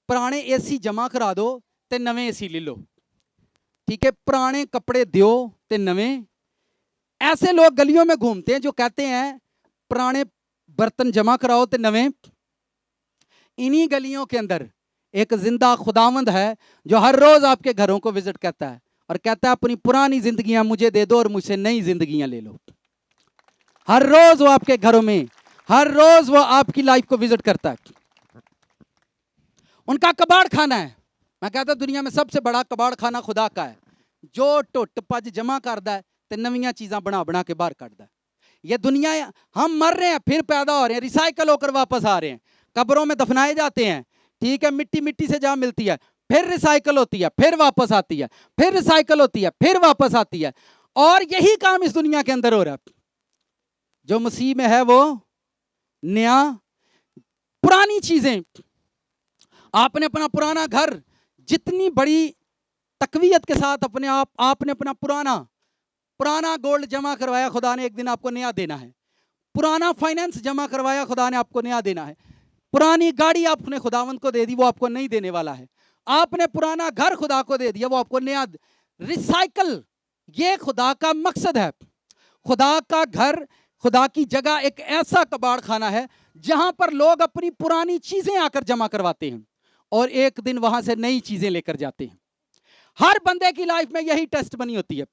पुराने एसी जमा करा दो तो नवे एसी ले लो, ठीक है। पुराने कपड़े दो तो नवे। ऐसे लोग गलियों में घूमते हैं जो कहते हैं पुराने बर्तन जमा कराओ तो नवे। इन्हीं गलियों के अंदर एक जिंदा खुदावंद है जो हर रोज आपके घरों को विजिट करता है और कहता है अपनी पुरानी जिंदगियां मुझे दे दो और मुझसे नई जिंदगियां ले लो। हर रोज वो आपके घरों में, हर रोज वो आपकी लाइफ को विजिट करता है। उनका कबाड़ खाना है। मैं कहता दुनिया में सबसे बड़ा कबाड़ खाना खुदा का है, जो टुट पज जमा करता है तो नवीं चीज़ां बना बना के बाहर कटता है। ये दुनिया, हम मर रहे हैं फिर पैदा हो रहे हैं, रिसाइकल होकर वापस आ रहे हैं, कब्रों में दफनाए जाते हैं, ठीक है, मिट्टी मिट्टी से जहाँ मिलती है, फिर रिसाइकल होती है, फिर वापस आती है, फिर रिसाइकल होती है, फिर वापस आती है। और यही काम इस दुनिया के अंदर हो रहा है। जो मसीह में है वो नया, पुरानी चीजें, आपने अपना पुराना घर जितनी बड़ी तकवीयत के साथ अपने आपने अपना पुराना गोल्ड जमा करवाया, खुदा ने एक दिन आपको नया देना है। पुराना फाइनेंस जमा करवाया, खुदा ने आपको नया देना है। पुरानी गाड़ी आपने खुदावंद को दे दी, वो आपको नहीं देने वाला है। आपने पुराना घर खुदा को दे दिया, वो आपको नया। रिसाइकल, ये खुदा का मकसद है। खुदा का घर, खुदा की जगह एक ऐसा कबाड़ खाना है जहां पर लोग अपनी पुरानी चीजें आकर जमा करवाते हैं और एक दिन वहां से नई चीजें लेकर जाते हैं। हर बंदे की लाइफ में यही टेस्ट बनी होती है।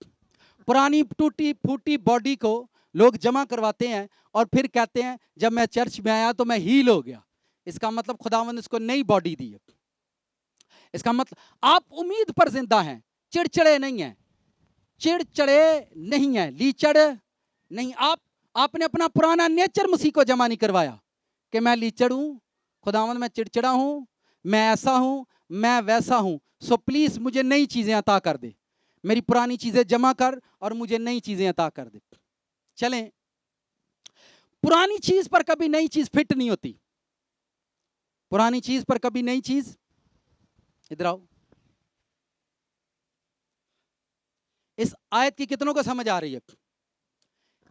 पुरानी टूटी फूटी बॉडी को लोग जमा करवाते हैं और फिर कहते हैं जब मैं चर्च में आया तो मैं हील हो गया। इसका मतलब खुदावंद ने उसको नई बॉडी दी है। इसका मतलब आप उम्मीद पर जिंदा हैं, चिड़चिड़े नहीं हैं, लीचड़ नहीं। आपने अपना पुराना नेचर मसीह को जमा नहीं करवाया कि मैं लीचड़ हूं, खुदावंद मैं चिड़चिड़ा हूं, मैं ऐसा हूं, मैं वैसा हूं, सो प्लीज मुझे नई चीजें अता कर दे, मेरी पुरानी चीजें जमा कर और मुझे नई चीजें अता कर दे। चलें, पुरानी चीज पर कभी नई चीज फिट नहीं होती। पुरानी चीज पर कभी नई चीज, इधर आओ, इस आयत की कितनों को समझ आ रही है?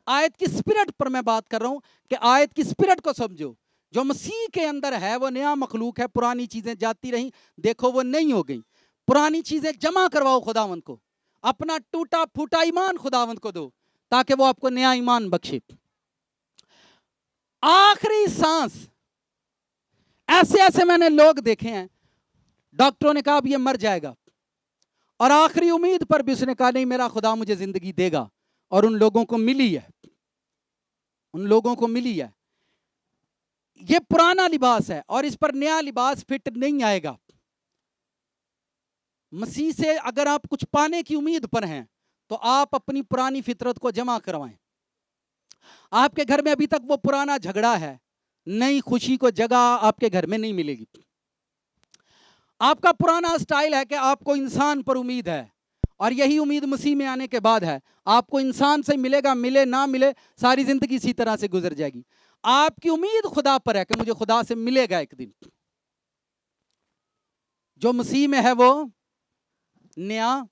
आयत की स्पिरिट पर मैं बात कर रहा हूं कि आयत की स्पिरिट को समझो। जो मसीह के अंदर है वो नया मखलूक है। पुरानी चीजें जाती रही, देखो वो नहीं हो गई। पुरानी चीजें जमा करवाओ खुदावंद को, अपना टूटा फूटा ईमान खुदावंद को दो ताकि वो आपको नया ईमान बख्शे। आखिरी सांस, ऐसे ऐसे मैंने लोग देखे हैं, डॉक्टरों ने कहा अब ये मर जाएगा और आखिरी उम्मीद पर भी उसने कहा नहीं, मेरा खुदा मुझे जिंदगी देगा, और उन लोगों को मिली है, उन लोगों को मिली है। ये पुराना लिबास है और इस पर नया लिबास फिट नहीं आएगा। मसीह से अगर आप कुछ पाने की उम्मीद पर हैं तो आप अपनी पुरानी फितरत को जमा करवाएं। आपके घर में अभी तक वो पुराना झगड़ा है, नई खुशी को जगह आपके घर में नहीं मिलेगी। आपका पुराना स्टाइल है कि आपको इंसान पर उम्मीद है और यही उम्मीद मसीह में आने के बाद है। आपको इंसान से मिलेगा, मिले ना मिले, सारी जिंदगी इसी तरह से गुजर जाएगी। आपकी उम्मीद खुदा पर है कि मुझे खुदा से मिलेगा एक दिन। जो मसीह में है वो नया।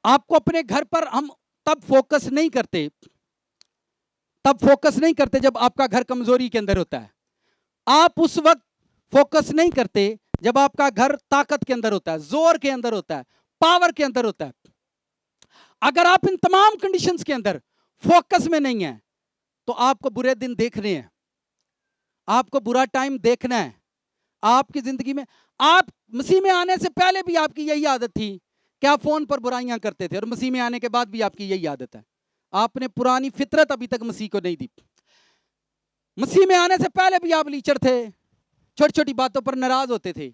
आपको अपने घर पर हम तब फोकस नहीं करते जब आपका घर कमजोरी के अंदर होता है। आप उस वक्त फोकस नहीं करते जब आपका घर ताकत के अंदर होता है, जोर के अंदर होता है, पावर के अंदर होता है। अगर आप इन तमाम कंडीशंस के अंदर फोकस में नहीं है तो आपको बुरे दिन देखने हैं, आपको बुरा टाइम देखना है। आपकी जिंदगी में, आप मसीह में आने से पहले भी आपकी यही आदत थी कि आप फोन पर बुराइयां करते थे और मसीह में आने के बाद भी आपकी यही आदत है। आपने पुरानी फितरत अभी तक मसीह को नहीं दी। मसीह में आने से पहले भी आप लीचड़ थे, छोटी छोटी बातों पर नाराज होते थे,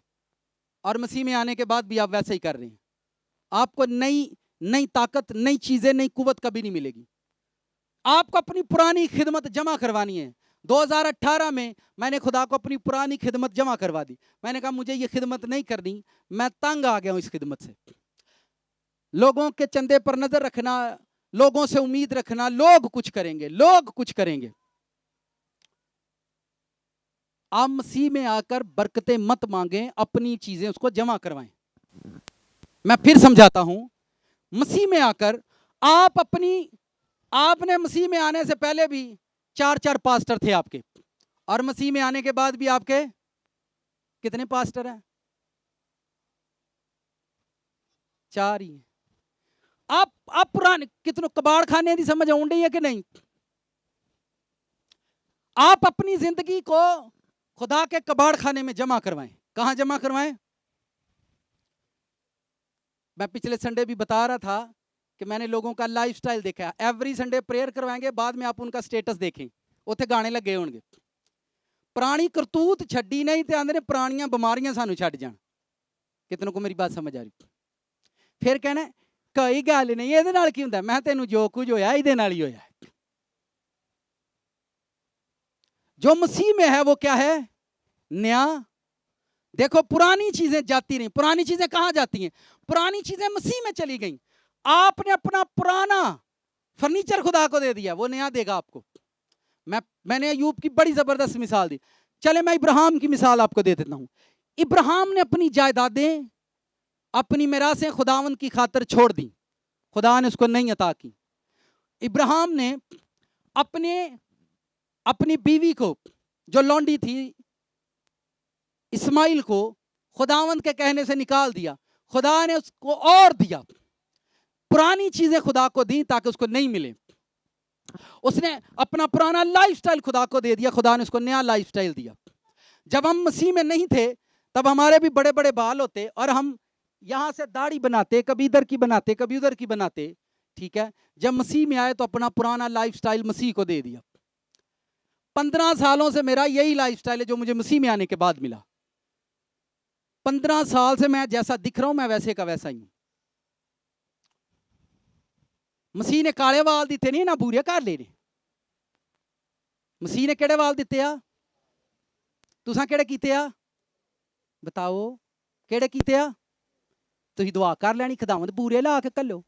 और मसीह में आने के बाद भी आप वैसे ही कर रहे हैं। आपको नई ताकत, नई चीजें, नई कुव्वत कभी नहीं मिलेगी। आपको अपनी पुरानी खिदमत जमा करवानी है। 2018 में मैंने खुदा को अपनी पुरानी खिदमत जमा करवा दी। मैंने कहा मुझे ये खिदमत नहीं करनी, मैं तंग आ गया हूं इस खिदमत से। लोगों के चंदे पर नजर रखना, लोगों से उम्मीद रखना, लोग कुछ करेंगे। आप मसीह में आकर बरकतें मत मांगें, अपनी चीजें उसको जमा करवाएं। मैं फिर समझाता हूं, मसीह में आकर आपने मसीह में आने से पहले भी 4 पास्टर थे आपके, और मसीह में आने के बाद भी आपके कितने पास्टर हैं? 4 ही। आप पुराने कितने कबाड़ खाने की समझ आउंडी है कि नहीं? आप अपनी जिंदगी को खुदा के कबाड़ खाने में जमा करवाएं। कहां जमा करवाएं? मैं पिछले संडे भी बता रहा था कि मैंने लोगों का लाइफस्टाइल देखा। एवरी संडे प्रेयर करवाएंगे, बाद में आप उनका स्टेटस देखें, उत्थे गाने लगे होंगे, पुरानी करतूत छड्डी नहीं तो आंदे ने पुरानियां बीमारियां सानू छड्ड जाण। कितनों को मेरी बात समझ आ रही? फिर कहना कोई गल नहीं, इहदे नाल की हुंदा, मैं तैनूं जो कुछ होया इहदे नाल ही होया। जो मसीह में है वो क्या है? नया। देखो पुरानी चीजें जाती नहीं। पुरानी चीजें कहां जाती हैं? पुरानी चीजें मसीह में चली गई। आपने अपना पुराना फर्नीचर खुदा को दे दिया, वो नया देगा आपको। मैंने अय्यूब की बड़ी जबरदस्त मिसाल दी। चले मैं इब्राहिम की मिसाल आपको दे देता हूं। इब्राहिम ने अपनी जायदादें, अपनी मिरासें खुदावन की खातिर छोड़ दी, खुदा ने उसको नहीं अता की। इब्राहिम ने अपनी बीवी को, जो लौंडी थी, इस्माइल को खुदावंद के कहने से निकाल दिया, खुदा ने उसको और दिया। पुरानी चीजें खुदा को दी ताकि उसको नहीं मिले। उसने अपना पुराना लाइफस्टाइल खुदा को दे दिया, खुदा ने उसको नया लाइफस्टाइल दिया। जब हम मसीह में नहीं थे तब हमारे भी बड़े बड़े बाल होते और हम यहां से दाढ़ी बनाते, कभी इधर की बनाते, कभी उधर की बनाते, ठीक है। जब मसीह में आए तो अपना पुराना लाइफस्टाइल मसीह को दे दिया। 15 सालों से मेरा यही लाइफस्टाइल है जो मुझे मसीह में आने के बाद मिला। 15 साल से मैं जैसा दिख रहा हूं, मैं वैसे का वैसा ही हूं। मसीह ने काले वाल दिते नहीं ना भूरे कर लेने। मसीह ने केड़े वाल दिते आ? तुसां केड़े कीते आ? बताओ केड़े कीते आ? तुसीं दुआ कर लैनी, खुदावंद भूरे ला के घल्लो,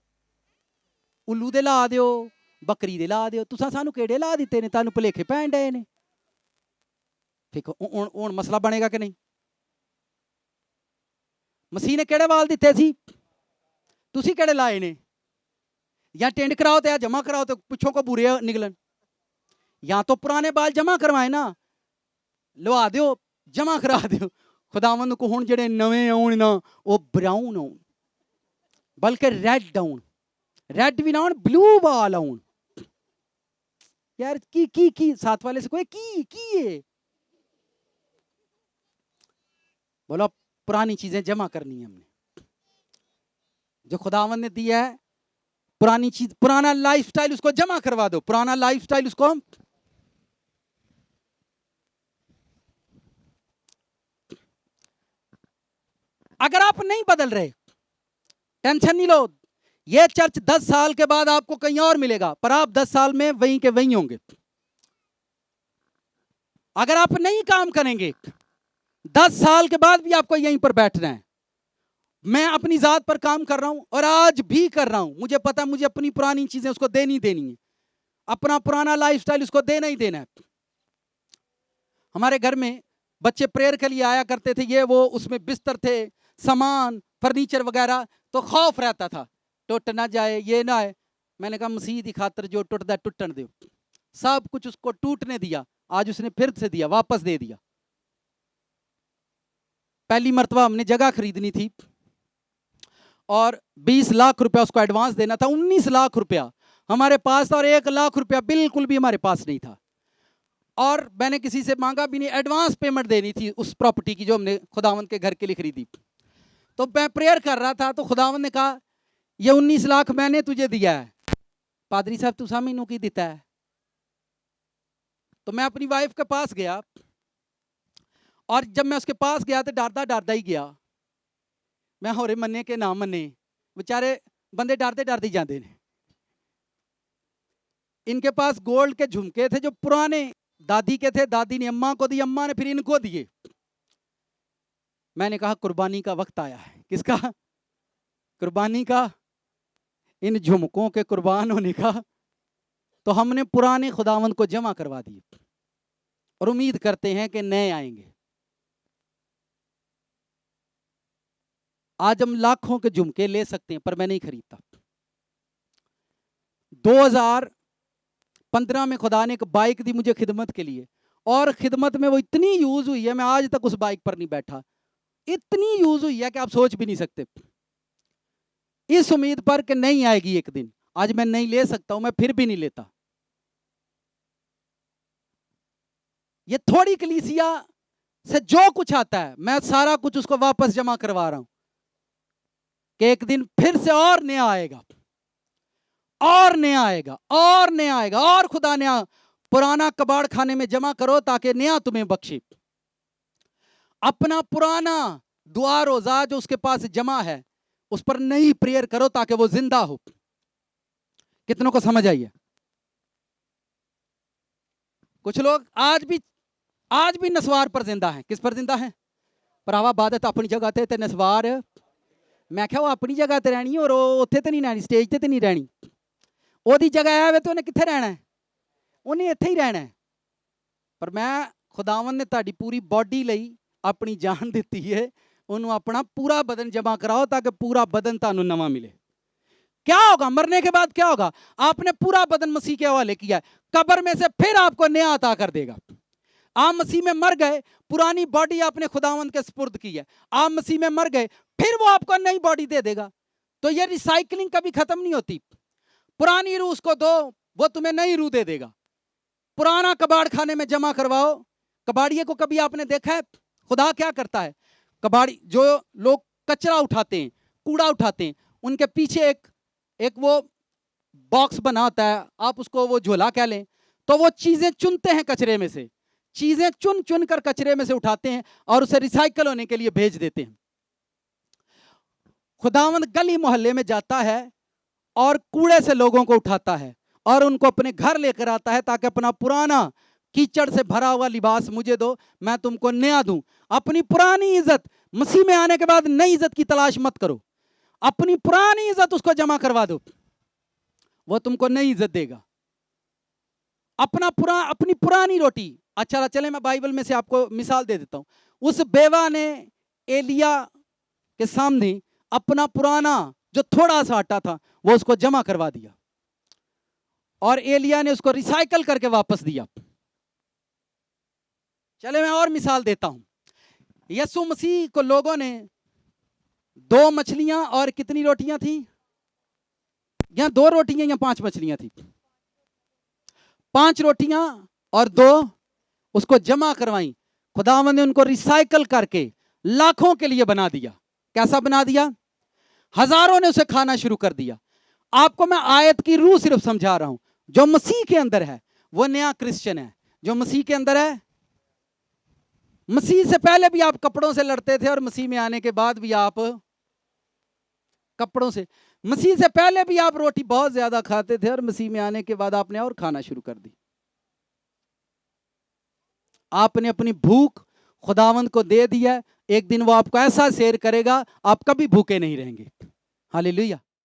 उल्लू दे ला दिओ, बकरी दे ला दिओ। तुसां सानू केड़े ला दिते ने? तुहानू भुलेखे पैण डए ने। ठीक, हुण मसला बनेगा कि नहीं? मसीह ने केड़े वाल दिते सी? तुसीं केड़े लाए ने? या टेंड कराओ तो या जमा कराओ तो पिछों को बुरे निकलन। या तो पुराने बाल जमा करवाए ना, लवा दिओ, जमा करा दिओ। खुदावंद को हुण जेड़े नवे आउण ना वो ब्राउन आउण, बल्कि रेड आउण, रेड भी ना आउण, ब्लू बाल आउण। यार की साथ वाले से कोई की है? बोलो पुरानी चीजें जमा करनी है हमने। जो खुदावंद ने दिया है पुरानी चीज, पुराना लाइफस्टाइल उसको जमा करवा दो। पुराना लाइफस्टाइल उसको, अगर आप नहीं बदल रहे टेंशन नहीं लो। ये चर्च 10 साल के बाद आपको कहीं और मिलेगा, पर आप 10 साल में वहीं के वहीं होंगे। अगर आप नहीं काम करेंगे 10 साल के बाद भी आपको यहीं पर बैठना है। मैं अपनी जात पर काम कर रहा हूं और आज भी कर रहा हूं। मुझे पता है मुझे अपनी पुरानी चीजें उसको देनी है, अपना पुराना लाइफस्टाइल उसको देना ही देना है। हमारे घर में बच्चे प्रेयर के लिए आया करते थे, ये वो, उसमें बिस्तर थे, सामान, फर्नीचर वगैरह, तो खौफ रहता था टूट ना जाए, ये ना आए। मैंने कहा मसीह की खातिर जो टूटदा टूटन दो। सब कुछ उसको टूटने दिया, आज उसने फिर से दिया, वापस दे दिया। पहली मर्तबा हमने जगह खरीदनी थी और 20 लाख रुपया उसको एडवांस देना था। 19 लाख रुपया हमारे पास था और 1 लाख रुपया बिल्कुल भी हमारे पास नहीं था। और मैंने किसी से मांगा भी नहीं, एडवांस पेमेंट देनी थी उस प्रॉपर्टी की जो हमने खुदावंद के घर के लिए खरीदी। तो मैं प्रेयर कर रहा था तो खुदावंद ने कहा ये 19 लाख मैंने तुझे दिया है, पादरी साहब तुसा मैनू की दिता है? तो मैं अपनी वाइफ के पास गया और जब मैं उसके पास गया तो डरदा ही गया। मैं होरे मन्ने के ना मन्ने, बेचारे बंदे डरते ही जाते हैं। इनके पास गोल्ड के झुमके थे जो पुराने दादी के थे, दादी ने अम्मा को दिए, अम्मा ने फिर इनको दिए। मैंने कहा कुर्बानी का वक्त आया है। किसका? कुर्बानी का, इन झुमकों के कुर्बान होने का। तो हमने पुराने खुदावंद को जमा करवा दिए और उम्मीद करते हैं कि नए आएंगे। आज हम लाखों के झुमके ले सकते हैं पर मैं नहीं खरीदता। 2015 में खुदा ने एक बाइक दी मुझे खिदमत के लिए और खिदमत में वो इतनी यूज हुई है, मैं आज तक उस बाइक पर नहीं बैठा। इतनी यूज हुई है कि आप सोच भी नहीं सकते। इस उम्मीद पर कि नहीं आएगी एक दिन, आज मैं नहीं ले सकता हूं, मैं फिर भी नहीं लेता। ये थोड़ी कलीसिया से जो कुछ आता है मैं सारा कुछ उसको वापस जमा करवा रहा हूं कि एक दिन फिर से और नया आएगा, और नया आएगा, और नया आएगा, और खुदा नया। पुराना कबाड़ खाने में जमा करो ताकि नया तुम्हें बख्शे। अपना पुराना दुआ रोजा जो उसके पास जमा है उस पर नई प्रेयर करो ताकि वो जिंदा हो। कितनों को समझ आई है? कुछ लोग आज भी नस्वार पर जिंदा हैं। किस पर जिंदा हैं? भरावा बादत अपनी जगह ते नस्वार, मैं क्या वो अपनी जगह ते रहनी और उत्थे ते नहीं रहनी, स्टेज ते नहीं रहनी। ओदी जगह है वे तो उन्हें कित्थे रहना है? उन्हें इत्थे ही रहना है। पर मैं खुदावन ने ताड़ी पूरी बॉडी लई अपनी जान दी है, उन्होंने अपना पूरा बदन जमा कराओ ताकि पूरा बदन तानू नवा मिले। क्या होगा मरने के बाद? क्या होगा? आपने पूरा बदन मसीह के हवाले किया है, कब्र में से फिर आपको नया अता कर देगा। आप मसीह में मर गए, पुरानी बॉडी आपने खुदावंद के सुपुर्द की है, आप मसीह में मर गए, फिर वो आपको नई बॉडी दे देगा। तो ये रिसाइकलिंग कभी खत्म नहीं होती। पुरानी रूह उसको दो, वो तुम्हें नई रूह दे देगा। पुराना कबाड़ खाने में जमा करवाओ। कबाड़िए को कभी आपने देखा है? खुदा क्या करता है? कबाड़ी जो लोग कचरा उठाते हैं, कूड़ा उठाते हैं, उनके पीछे एक वो बॉक्स बना होता है, आप उसको वो झोला कह लें, तो वो चीजें चुनते हैं कचरे में से, चीजें चुन चुन कर कचरे में से उठाते हैं और उसे रिसाइकल होने के लिए भेज देते हैं। खुदावंद गली मोहल्ले में जाता है और कूड़े से लोगों को उठाता है और उनको अपने घर लेकर आता है ताकि अपना पुराना कीचड़ से भरा हुआ लिबास मुझे दो, मैं तुमको नया दूं। अपनी पुरानी इज्जत, मसीह में आने के बाद नई इज्जत की तलाश मत करो, अपनी पुरानी इज्जत उसको जमा करवा दो, वो तुमको नई इज्जत देगा। अपनी पुरानी रोटी। अच्छा चले मैं बाइबल में से आपको मिसाल दे देता हूं। उस बेवा ने एलिया के सामने अपना पुराना जो थोड़ा सा आटा था वो उसको जमा करवा दिया और एलिया ने उसको रिसाइकल करके वापस दिया। चले मैं और मिसाल देता हूं। यीशु मसीह को लोगों ने 2 मछलियां और कितनी रोटियां थी? या 2 रोटियां या 5 मछलियां थी? 5 रोटियां और 2 उसको जमा करवाई। खुदावंद ने उनको रिसाइकल करके लाखों के लिए बना दिया। कैसा बना दिया? हजारों ने उसे खाना शुरू कर दिया। आपको मैं आयत की रूह सिर्फ समझा रहा हूं। जो मसीह के अंदर है वो नया क्रिश्चियन है। जो मसीह के अंदर है, मसीह से पहले भी आप कपड़ों से लड़ते थे और मसीह में आने के बाद भी आप कपड़ों से, मसीह से पहले भी आप रोटी बहुत ज्यादा खाते थे और मसीह में आने के बाद आपने और खाना शुरू कर दी। आपने अपनी भूख खुदावंद को दे दिया। एक दिन वो आपको ऐसा शेर करेगा, आप कभी भूखे नहीं रहेंगे। हालेलुया।